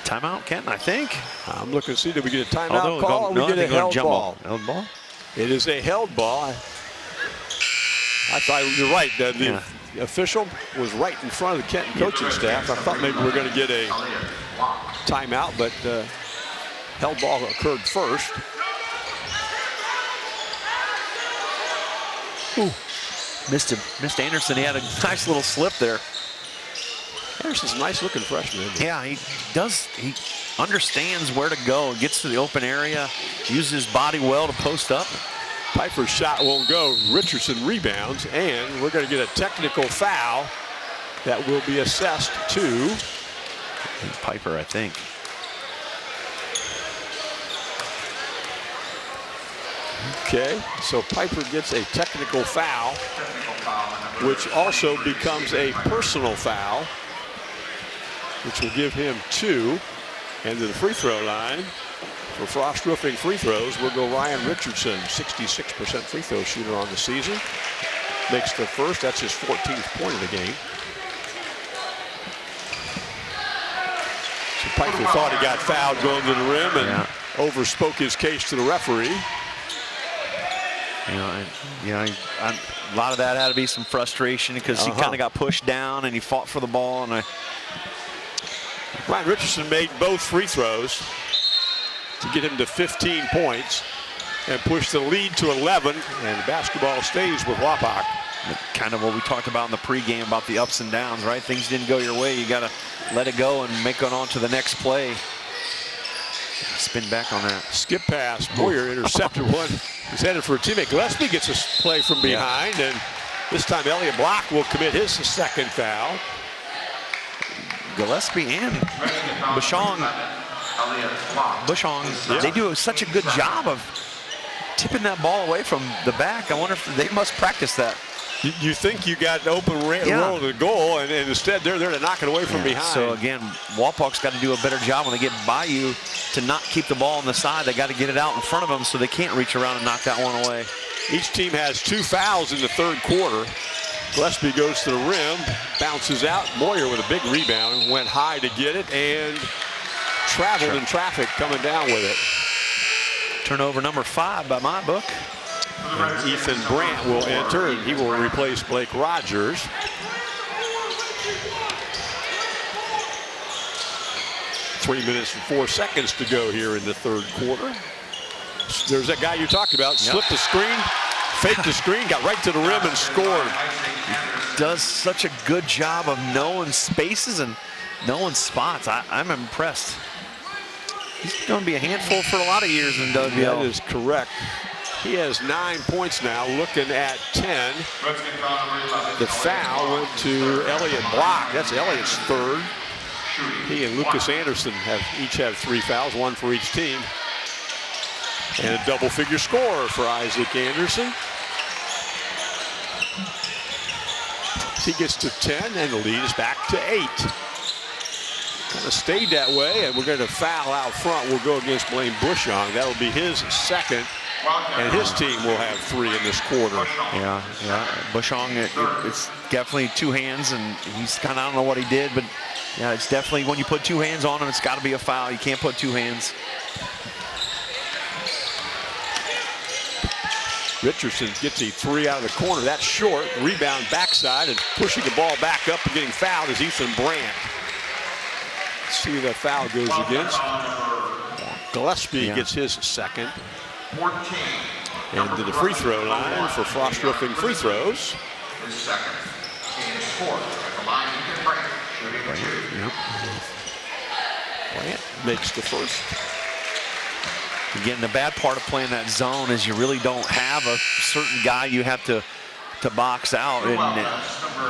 timeout, Kenton, I think. I'm looking to see, did we get a timeout call or we get a held ball? Held ball? It is a held ball. I thought you're right. The official was right in front of the Kenton coaching staff. I thought maybe we were going to get a timeout, but held ball occurred first. Ooh. Missed Anderson. He had a nice little slip there. Anderson's a nice-looking freshman, isn't he? Yeah, he does. He understands where to go. Gets to the open area, uses his body well to post up. Piper's shot won't go. Richardson rebounds, and we're going to get a technical foul that will be assessed to Piper, I think. Okay, so Piper gets a technical foul, which also becomes a personal foul, which will give him 2. And to the free throw line for Frost Roofing free throws will go Ryan Richardson, 66% free throw shooter on the season. Makes the first, that's his 14th point of the game. So Piper thought he got fouled going to the rim and overspoke his case to the referee. A lot of that had to be some frustration because he kind of got pushed down and he fought for the ball. And Ryan Richardson made both free throws to get him to 15 points and push the lead to 11, and the basketball stays with Wapak. Kind of what we talked about in the pregame about the ups and downs, right? Things didn't go your way. You got to let it go and make it on to the next play. Spin back on that. Skip pass. Moyer intercepted one. He's headed for a teammate. Gillespie gets a play from behind, and this time Elliott Block will commit his second foul. Gillespie and Bushong, they do such a good job of tipping that ball away from the back. I wonder if they must practice that. You think you got an open roll to the goal, and instead they're there to knock it away from behind. So again, Wapak's got to do a better job when they get by you to not keep the ball on the side. They got to get it out in front of them so they can't reach around and knock that one away. Each team has 2 fouls in the third quarter. Gillespie goes to the rim, bounces out. Moyer with a big rebound, went high to get it, and traveled in traffic coming down with it. Turnover number 5 by my book. And Ethan Brandt will enter, and he will replace Blake Rogers. Three minutes and 4 seconds to go here in the third quarter. There's that guy you talked about. Slipped the screen, faked the screen, got right to the rim and scored. He does such a good job of knowing spaces and knowing spots. I'm impressed. He's going to be a handful for a lot of years in WL. That is correct. He has 9 points now, looking at 10. The foul went to Elliott Block. That's Elliott's third. He and Lucas Anderson each have 3 fouls, 1 for each team. And a double-figure score for Isaac Anderson. He gets to 10, and the lead is back to 8. Kind of stayed that way, and we're going to foul out front. We'll go against Blaine Bushong. That'll be his second. And his team will have 3 in this quarter. Yeah. Bushong, it's definitely 2 hands, and he's kind of, I don't know what he did, but yeah, it's definitely when you put 2 hands on him, it's got to be a foul. You can't put 2 hands. Richardson gets a 3 out of the corner. That's short. Rebound backside, and pushing the ball back up and getting fouled is Ethan Brandt. Let's see who that foul goes against. Gillespie gets his second. 14. And to the free throw line for Frost Roofing free throws. His second. Team score at the line, Ethan Brandt, shooting 2. Brandt makes the first. Again, the bad part of playing that zone is you really don't have a certain guy you have to box out, and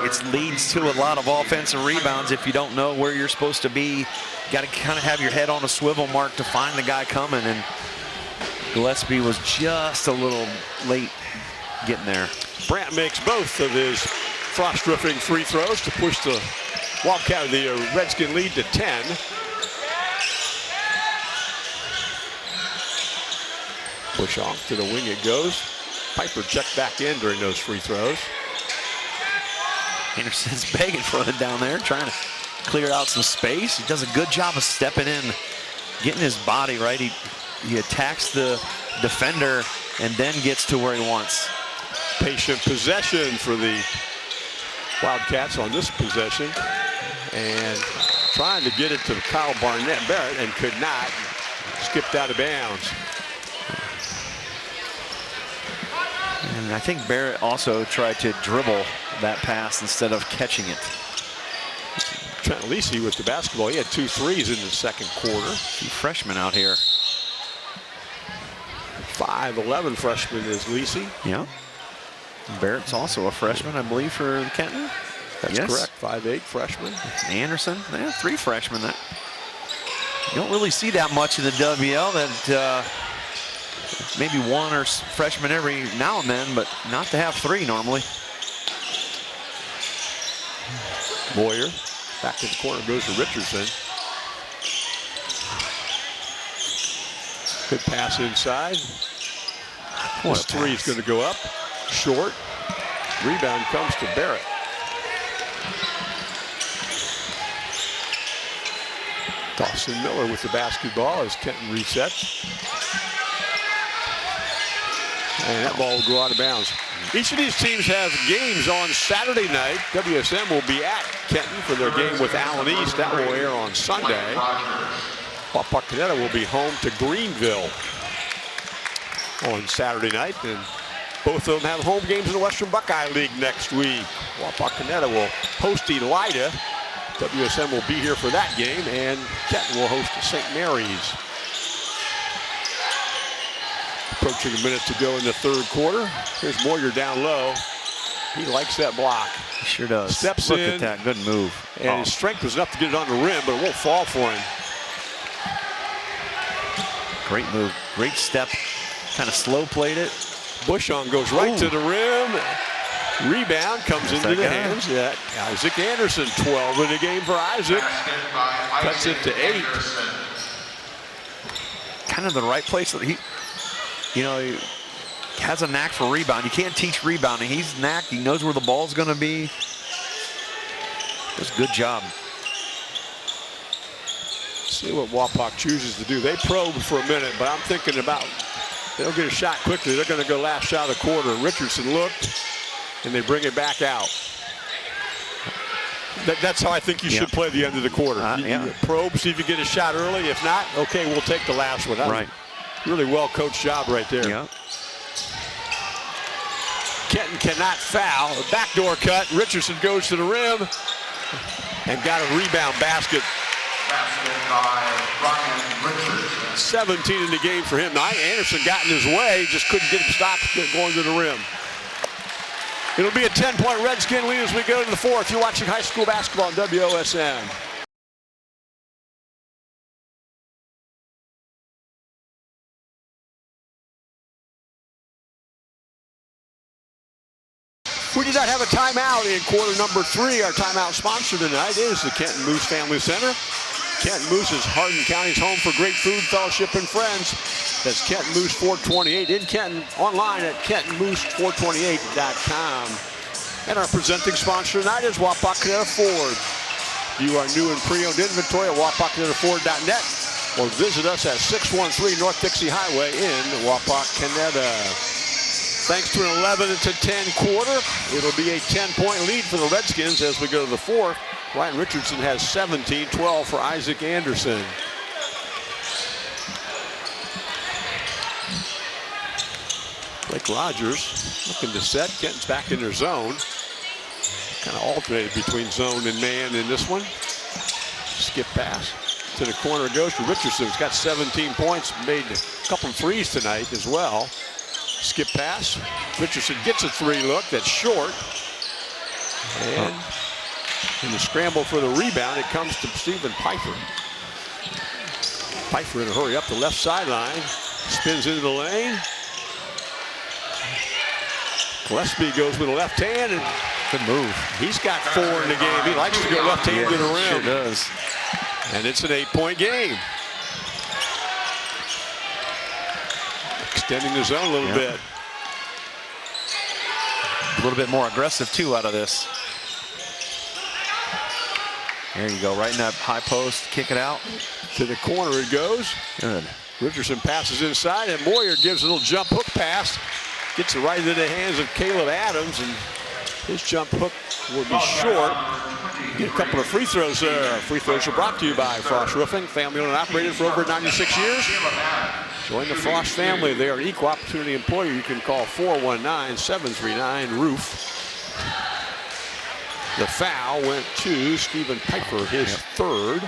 it leads to a lot of offensive rebounds if you don't know where you're supposed to be. You got to kind of have your head on a swivel mark to find the guy coming, and Gillespie was just a little late getting there. Brandt makes both of his Frost Roofing free throws to push the Wildcat, the Redskin lead to 10. Push off to the wing it goes. Piper checked back in during those free throws. Anderson's begging for it down there, trying to clear out some space. He does a good job of stepping in, getting his body right. He attacks the defender and then gets to where he wants. Patient possession for the Wildcats on this possession. And trying to get it to Kyle Barnett Barrett and could not. Skipped out of bounds. And I think Barrett also tried to dribble that pass instead of catching it. Trent Lisi with the basketball. He had 2 threes in the second quarter. 2 freshmen out here. 5'11" freshman is Lisi. Yeah. Barrett's also a freshman, I believe, for Kenton. That's correct. 5'8" freshman. Anderson. Yeah, 3 freshmen. That you don't really see that much in the WL. That maybe 1 or freshman every now and then, but not to have 3 normally. Moyer back to the corner, goes to Richardson. Good pass inside. This 3 is going to go up short. Rebound comes to Barrett. Dawson Miller with the basketball as Kenton resets. And that ball will go out of bounds. Each of these teams have games on Saturday night. WSM will be at Kenton for their game with Allen East. That will air on Sunday. Wapakoneta will be home to Greenville on Saturday night. And both of them have home games in the Western Buckeye League next week. Wapakoneta will host Elida. WSM will be here for that game, and Kenton will host St. Mary's. Approaching a minute to go in the third quarter. Here's Moyer down low. He likes that block. He sure does. Steps Look in. at that, good move. And his strength was enough to get it on the rim, but it won't fall for him. Great move, great step. Kind of slow played it. Bushong goes right to the rim. Rebound comes into the hands. Yeah, Isaac Anderson, 12 in the game for Isaac. Cuts it to 8. Kind of the right place. He has a knack for rebound. You can't teach rebounding. He's knack. He knows where the ball's going to be. Just good job. See what Wapak chooses to do. They probe for a minute, but I'm thinking about they'll get a shot quickly. They're going to go last shot of the quarter. Richardson looked, and they bring it back out. That's how I think you should play the end of the quarter. You probe, see if you get a shot early. If not, okay, we'll take the last one. Right. Really well-coached job right there. Yeah. Kenton cannot foul. A backdoor cut. Richardson goes to the rim and got a rebound basket. Basket by Ryan Richardson. 17 in the game for him. Now, Anderson got in his way, just couldn't get him stopped going to the rim. It'll be a 10-point Redskin lead as we go to the fourth. You're watching high school basketball on WOSN. We did not have a timeout in quarter number 3. Our timeout sponsor tonight is the Kenton Moose Family Center. Kenton Moose is Hardin County's home for great food, fellowship, and friends. That's Kenton Moose 428 in Kenton, online at KentonMoose428.com. And our presenting sponsor tonight is Wapakoneta Ford. You are new and pre-owned inventory at WapakonetaFord.net or visit us at 613 North Dixie Highway in Wapakoneta. Thanks to an 11-10 quarter, it'll be a 10-point lead for the Redskins as we go to the fourth. Ryan Richardson has 17, 12 for Isaac Anderson. Blake Rogers looking to set. Kenton's back in their zone. Kind of alternated between zone and man in this one. Skip pass to the corner it goes to Richardson. He's got 17 points, made a couple of threes tonight as well. Skip pass. Richardson gets a three look that's short. And in the scramble for the rebound, it comes to Stephen Pfeiffer. Pfeiffer in a hurry up the left sideline. Spins into the lane. Gillespie goes with a left hand and good move. He's got 4 in the game. He likes to go left hand to the rim. Sure does. And it's an 8-point game. Extending the zone a little bit. A little bit more aggressive too out of this. There you go, right in that high post, kick it out. To the corner it goes. Good. Richardson passes inside and Moyer gives a little jump hook pass. Gets it right into the hands of Caleb Adams, and his jump hook will be short. Get a couple of free throws there. Free throws are brought to you by Frost Roofing, family owned and operated for over 96 years. Join the Frost family. They are an equal opportunity employer. You can call 419-739-ROOF. The foul went to Stephen Pfeiffer, his third.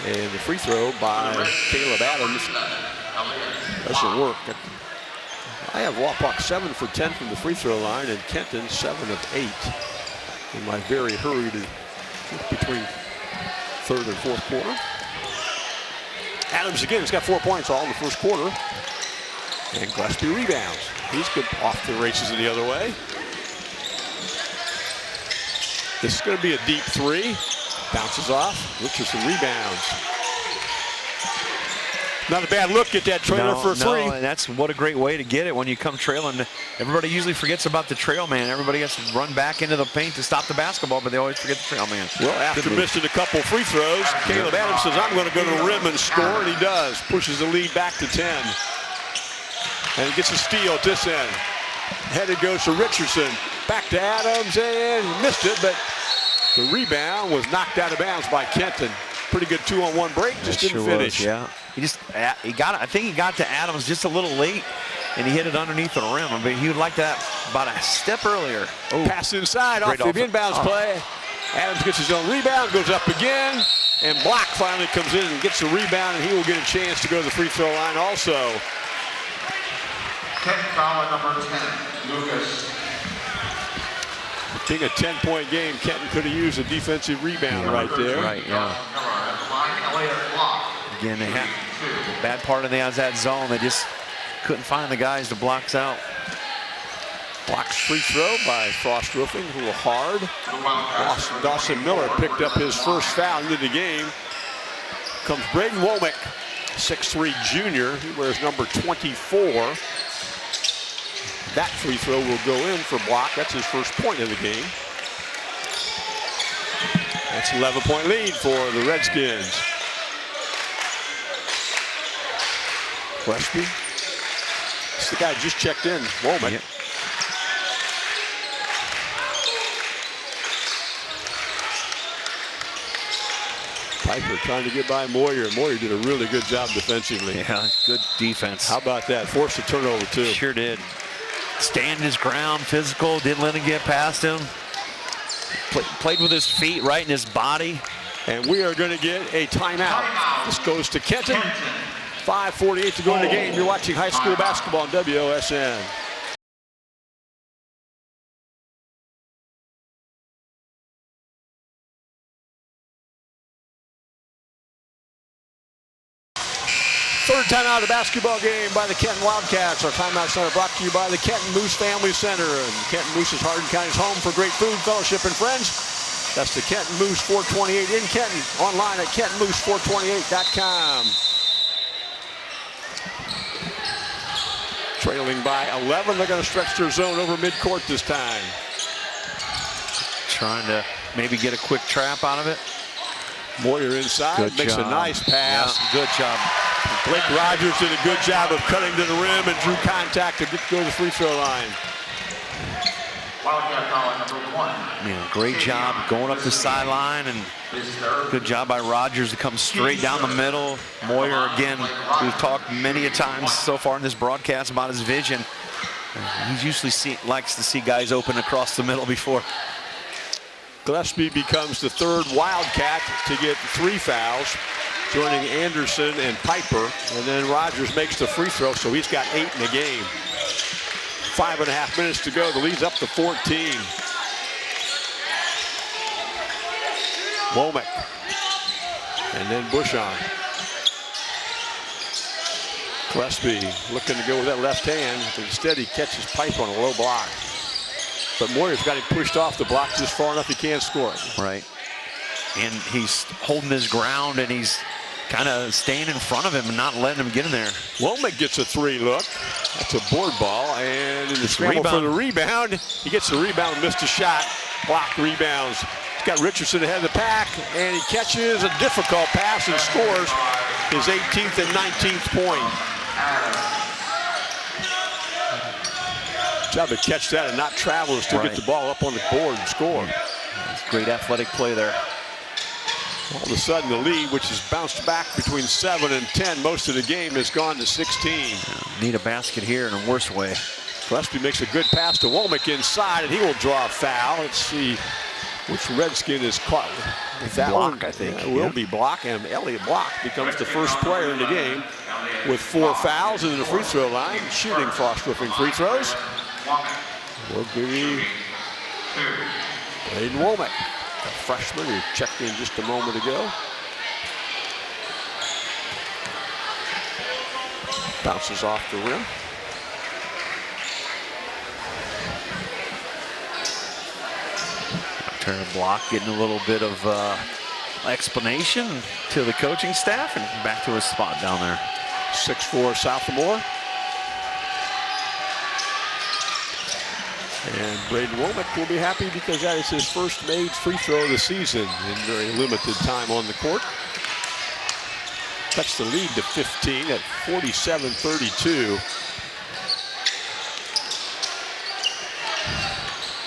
And the free throw by Caleb Adams doesn't work. I have Wapak 7 for 10 from the free throw line and Kenton 7 of 8 in my very hurried between third and fourth quarter. Adams again has got 4 points all in the first quarter. And Gillespie rebounds. He's good off the races in the other way. This is going to be a deep three. Bounces off. Richardson rebounds. Not a bad look at that trailer for a three. No, and that's what a great way to get it when you come trailing. Everybody usually forgets about the trail man. Everybody has to run back into the paint to stop the basketball, but they always forget the trail man. Well, after missing a couple free throws, Caleb Adams says, I'm going to go to the rim and score, and he does. Pushes the lead back to 10. And he gets a steal at this end. Headed goes to Richardson. Back to Adams, and he missed it, but the rebound was knocked out of bounds by Kenton. Pretty good 2-on-1 break, just didn't finish. Yeah, I think he got to Adams just a little late, and he hit it underneath the rim. I mean, he would like that about a step earlier. Oh, pass inside off the inbounds play. Adams gets his own rebound, goes up again, and Block finally comes in and gets the rebound, and he will get a chance to go to the free throw line also. Kenton foul at number 10, Lucas. Being a 10-point game, Kenton could have used a defensive rebound right there. Right, yeah. Again, they had the bad part of that zone. They just couldn't find the guys to blocks out. Block's free throw by Frost Roofing, a little hard. Dawson Miller picked up his first foul into the game. Comes Braden Womack, 6'3" junior. He wears number 24. That free throw will go in for Block. That's his first point of the game. That's an 11-point lead for the Redskins. Gillespie. It's the guy who just checked in, Womack. Yep. Pfeiffer trying to get by Moyer. Moyer did a really good job defensively. Yeah, good defense. How about that? Forced a turnover, too. Sure did. Stand his ground, physical, didn't let him get past him. Played with his feet right in his body. And we are going to get a timeout. This goes to Kenton. 5:48 to go in the game. You're watching high school basketball on WOSN. Third timeout of the basketball game by the Kenton Wildcats. Our timeout center brought to you by the Kenton Moose Family Center. And Kenton Moose is Hardin County's home for great food, fellowship, and friends. That's the Kenton Moose 428 in Kenton. Online at KentonMoose428.com. Trailing by 11. They're going to stretch their zone over midcourt this time. Trying to maybe get a quick trap out of it. Moyer inside, makes a nice pass. Yeah, good job. Blake Rogers did a good job of cutting to the rim and drew contact to go to the free throw line. Wildcat foul number 1. Yeah, great job going up the sideline, and good job by Rogers to come straight down the middle. Moyer, again, we've talked many a times so far in this broadcast about his vision. He usually likes to see guys open across the middle before. Gillespie becomes the third Wildcat to get 3 fouls, joining Anderson and Piper. And then Rogers makes the free throw, so he's got 8 in the game. 5.5 minutes to go. The lead's up to 14. Womack. And then Bushon. Gillespie looking to go with that left hand, but instead he catches Piper on a low block. But Moyer's got him pushed off the block just far enough he can't score it. Right. And he's holding his ground, and he's kind of staying in front of him and not letting him get in there. Womack gets a 3 look. That's a board ball. And in the scramble for the rebound, he gets the rebound, missed a shot. Block rebounds. He's got Richardson ahead of the pack, and he catches a difficult pass and scores his 18th and 19th point. Job to catch that and not travel is to get the ball up on the board and score. That's great athletic play there. All of a sudden the lead, which has bounced back between 7 and 10 most of the game, has gone to 16. Need a basket here in a worse way. Gillespie makes a good pass to Womack inside, and he will draw a foul. Let's see which Redskin is caught with that Block, one. I think. Yeah, it will be Block, and Elliott Block becomes the first player in the game with 4 fouls in the free throw line, shooting frost-whipping free throws. Will be Bladen Womack, a freshman who checked in just a moment ago. Bounces off the rim. Turner Block getting a little bit of explanation to the coaching staff, and back to his spot down there. 6'4" sophomore. And Braden Womack will be happy because that is his first made free throw of the season in very limited time on the court. Cuts the lead to 15 at 47-32.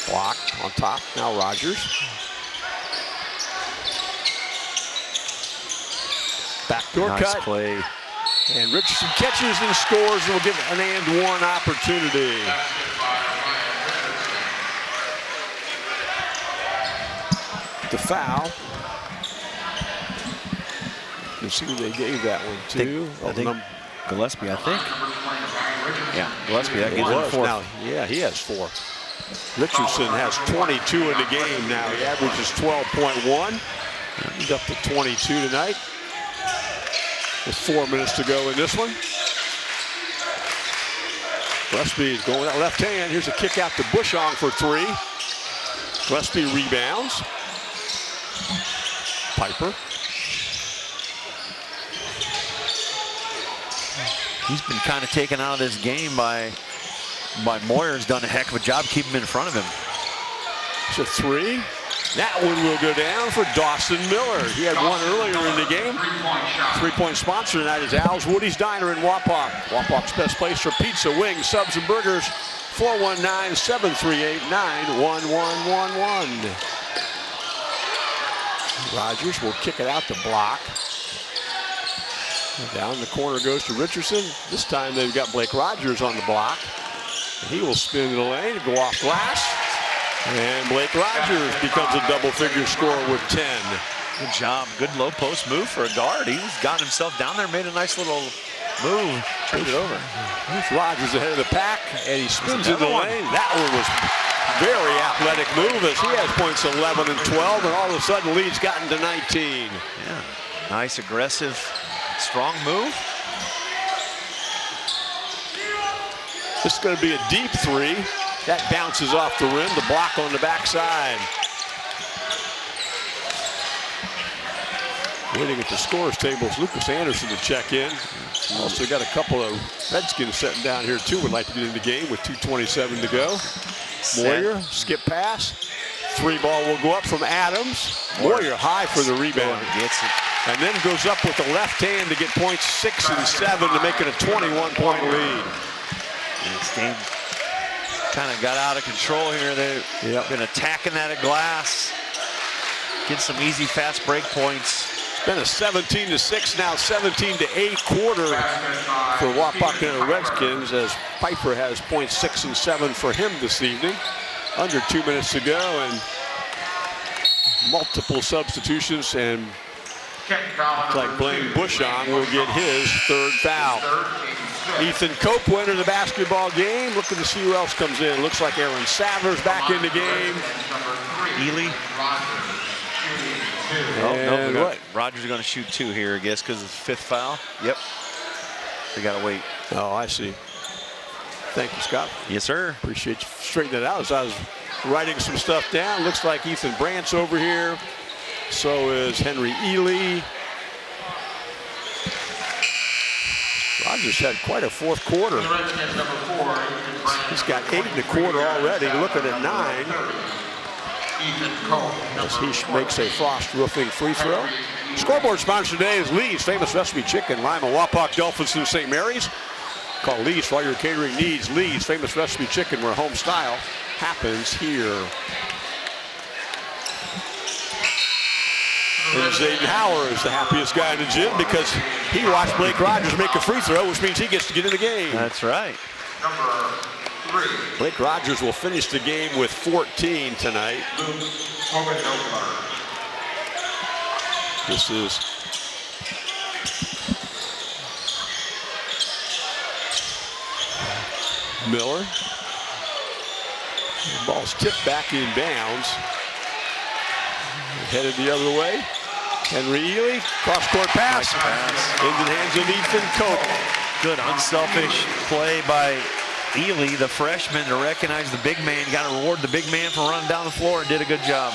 Block on top, now Rogers. Backdoor Nice cut. play. And Richardson catches and scores, and will give an and one opportunity. The foul. You see who they gave that one to. I think Gillespie, I think. Yeah, Gillespie, that gives him 4. Now, yeah, he has 4. Richardson has 22 in the game now. He averages 12.1. He's up to 22 tonight. With 4 minutes to go in this one. Gillespie is going with that left hand. Here's a kick out to Bushong for 3. Gillespie rebounds. Piper. He's been kind of taken out of this game by Moyer's done a heck of a job keeping him in front of him. It's a 3. That one will go down for Dawson Miller. He had one earlier in the game. 3-point sponsor tonight is Al's Woody's Diner in Wapak. Wapak's best place for pizza, wings, subs, and burgers. 419-738-9111. Rogers will kick it out to Block. Down the corner goes to Richardson. This time they've got Blake Rogers on the block. He will spin in the lane and go off glass. And Blake Rogers becomes a double-figure scorer with 10. Good job. Good low post move for a guard. He's got himself down there, made a nice little move, turned it over. Rogers ahead of the pack, and he spins in the lane. That one was very athletic move as he has points 11 and 12, and all of a sudden the lead's gotten to 19. Yeah, nice, aggressive, strong move. This is going to be a deep 3. That bounces off the rim, the block on the backside. Waiting at the scorer's table is Lucas Anderson to check in. Also got a couple of Redskins sitting down here too. Would like to get in the game with 2:27 to go. Moyer, skip pass. 3 ball will go up from Adams. Moyer high for the rebound. Gets it. And then goes up with the left hand to get points 6 and 7 to make it a 21-point lead. This game kind of got out of control here. They've been attacking that glass. Get some easy, fast break points. It's been a 17-6, now 17-8 quarter for Wapakoneta Redskins as Piper has points 6 and 7 for him this evening. Under 2 minutes to go and multiple substitutions, and looks like Blaine Bushong will get his 3rd foul. Ethan Cope will enter the basketball game. Looking to see who else comes in. Looks like Aaron Sadler's back in the game. Ely. No, Rogers is going to shoot 2 here, I guess, because of the 5th foul. Yep. They got to wait. Oh, I see. Thank you, Scott. Yes, sir. Appreciate you straightening it out as I was writing some stuff down. Looks like Ethan Brandt's over here. So is Henry Ely. Rogers had quite a 4th quarter. He's got 8 in the quarter already. Looking at 9. As he makes a Frost Roofing free throw. Scoreboard sponsor today is Lee's Famous Recipe Chicken, Lima, Wapak, Dolphins, and St. Mary's. Call Lee's for all your catering needs. Lee's Famous Recipe Chicken, where home style happens here. And Zayden Hauer is the happiest guy in the gym because he watched Blake Rogers make a free throw, which means he gets to get in the game. That's right. Number 3. Blake Rogers will finish the game with 14 tonight. This is Miller. The ball's tipped back in bounds. Headed the other way. Henry Ely, cross-court pass. Into the hands of Ethan Cope. Good unselfish play by Ely, the freshman, to recognize the big man. Got to reward the big man for running down the floor and did a good job.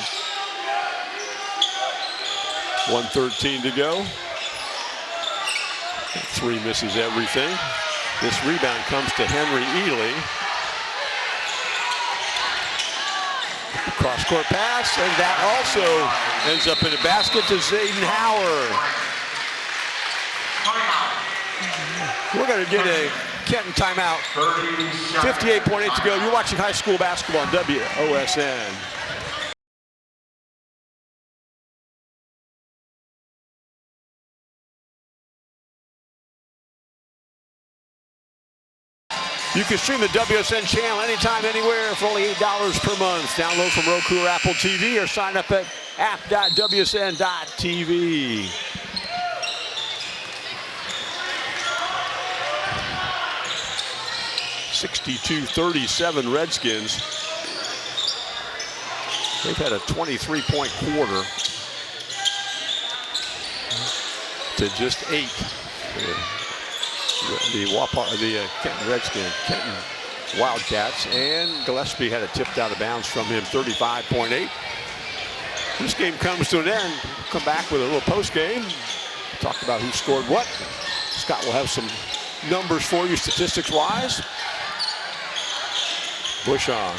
1:13 to go. 3 misses everything. This rebound comes to Henry Ely. Cross-court pass, and that also ends up in a basket to Zayden Hauer. We're going to get a Kenton timeout. 58.8 to go. You're watching high school basketball on WOSN. You can stream the WSN channel anytime, anywhere for only $8 per month. Download from Roku or Apple TV or sign up at app.wsn.tv. 62-37 Redskins. They've had a 23-point quarter to just 8. The Kenton Redskins, Kenton Wildcats, and Gillespie had it tipped out of bounds from him, 35.8. This game comes to an end. We'll come back with a little post game. Talk about who scored what. Scott will have some numbers for you statistics-wise. Bushong.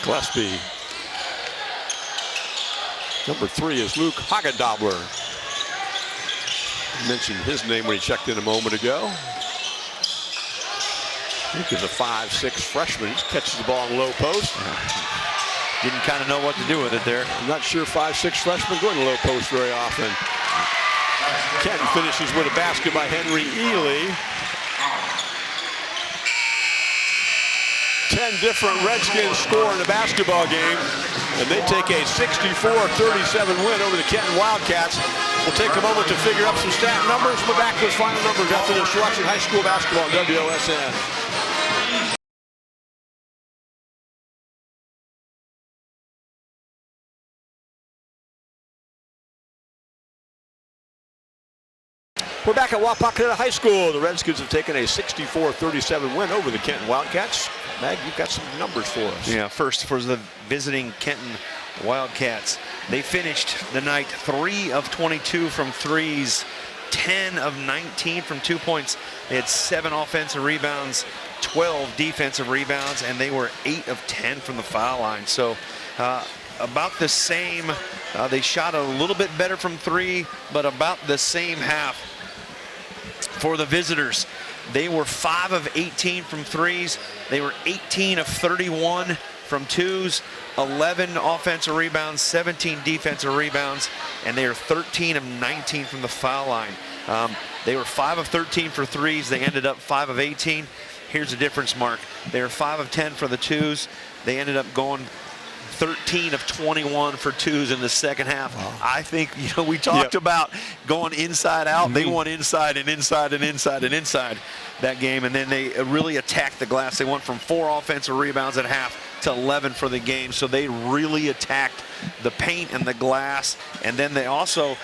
Gillespie. Number 3 is Luke Hagedobler. Mentioned his name when he checked in a moment ago. Luke is a 5'6" freshman. He catches the ball in low post. Didn't kind of know what to do with it there. I'm not sure 5'6" freshmen go in low post very often. Kenton finishes with a basket by Henry Ely. 10 different Redskins score in the basketball game, and they take a 64-37 win over the Kenton Wildcats. We'll take a moment to figure up some stat numbers. We're back with final numbers after this. You're watching high school basketball on WOSN. We're back at Wapakoneta High School. The Redskins have taken a 64-37 win over the Kenton Wildcats. Mag, you've got some numbers for us. Yeah, first for the visiting Kenton Wildcats. They finished the night 3 of 22 from threes, 10 of 19 from 2 points. They had 7 offensive rebounds, 12 defensive rebounds, and they were 8 of 10 from the foul line. So about the same. They shot a little bit better from 3, but about the same half for the visitors. They were 5 of 18 from threes. They were 18 of 31 from 2s, 11 offensive rebounds, 17 defensive rebounds, and they are 13 of 19 from the foul line. They were 5 of 13 for 3s. They ended up 5 of 18. Here's the difference, Mark. They were 5 of 10 for the 2s. They ended up going 13 of 21 for 2s in the second half. Wow. I think, we talked about going inside out. They went inside and inside and inside and inside that game, and then they really attacked the glass. They went from 4 offensive rebounds at half to 11 for the game, so they really attacked the paint and the glass. And then they also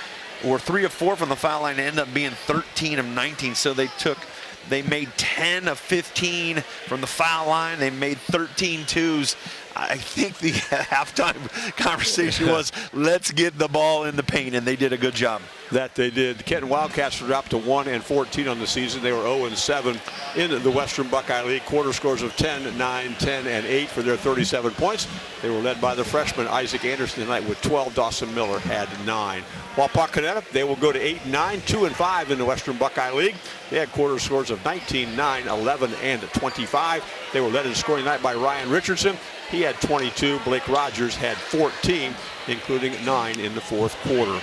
were 3 of 4 from the foul line and ended up being 13 of 19. So they made 10 of 15 from the foul line. They made 13 2s. I think the halftime conversation was, let's get the ball in the paint, and they did a good job. That they did. The Kenton Wildcats were dropped to 1-14 on the season. They were 0-7 in the Western Buckeye League. Quarter scores of 10, 9, 10, and 8 for their 37 points. They were led by the freshman Isaac Anderson tonight with 12. Dawson Miller had 9. Wapakoneta, they will go to 8-9, 2-5 in the Western Buckeye League. They had quarter scores of 19, 9, 11, and 25. They were led in scoring tonight by Ryan Richardson. He had 22. Blake Rogers had 14, including 9 in the fourth quarter.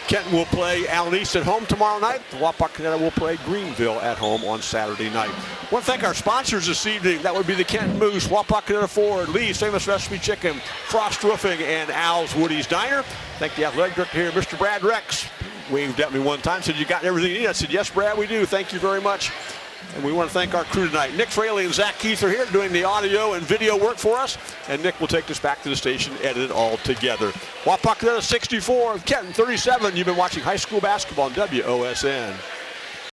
Kenton will play Allen East at home tomorrow night. The Wapakoneta will play Greenville at home on Saturday night. I want to thank our sponsors this evening. That would be the Kenton Moose, Wapakoneta Ford, Lee's Famous Recipe Chicken, Frost Roofing, and Al's Woody's Diner. Thank the athletic director here, Mr. Brad Rex. Waved at me one time, said, you got everything you need. I said, yes, Brad, we do. Thank you very much. And we want to thank our crew tonight. Nick Fraley and Zach Keith are here doing the audio and video work for us. And Nick will take us back to the station, edit it all together. Wapakoneta 64, Kenton 37. You've been watching high school basketball on WOSN.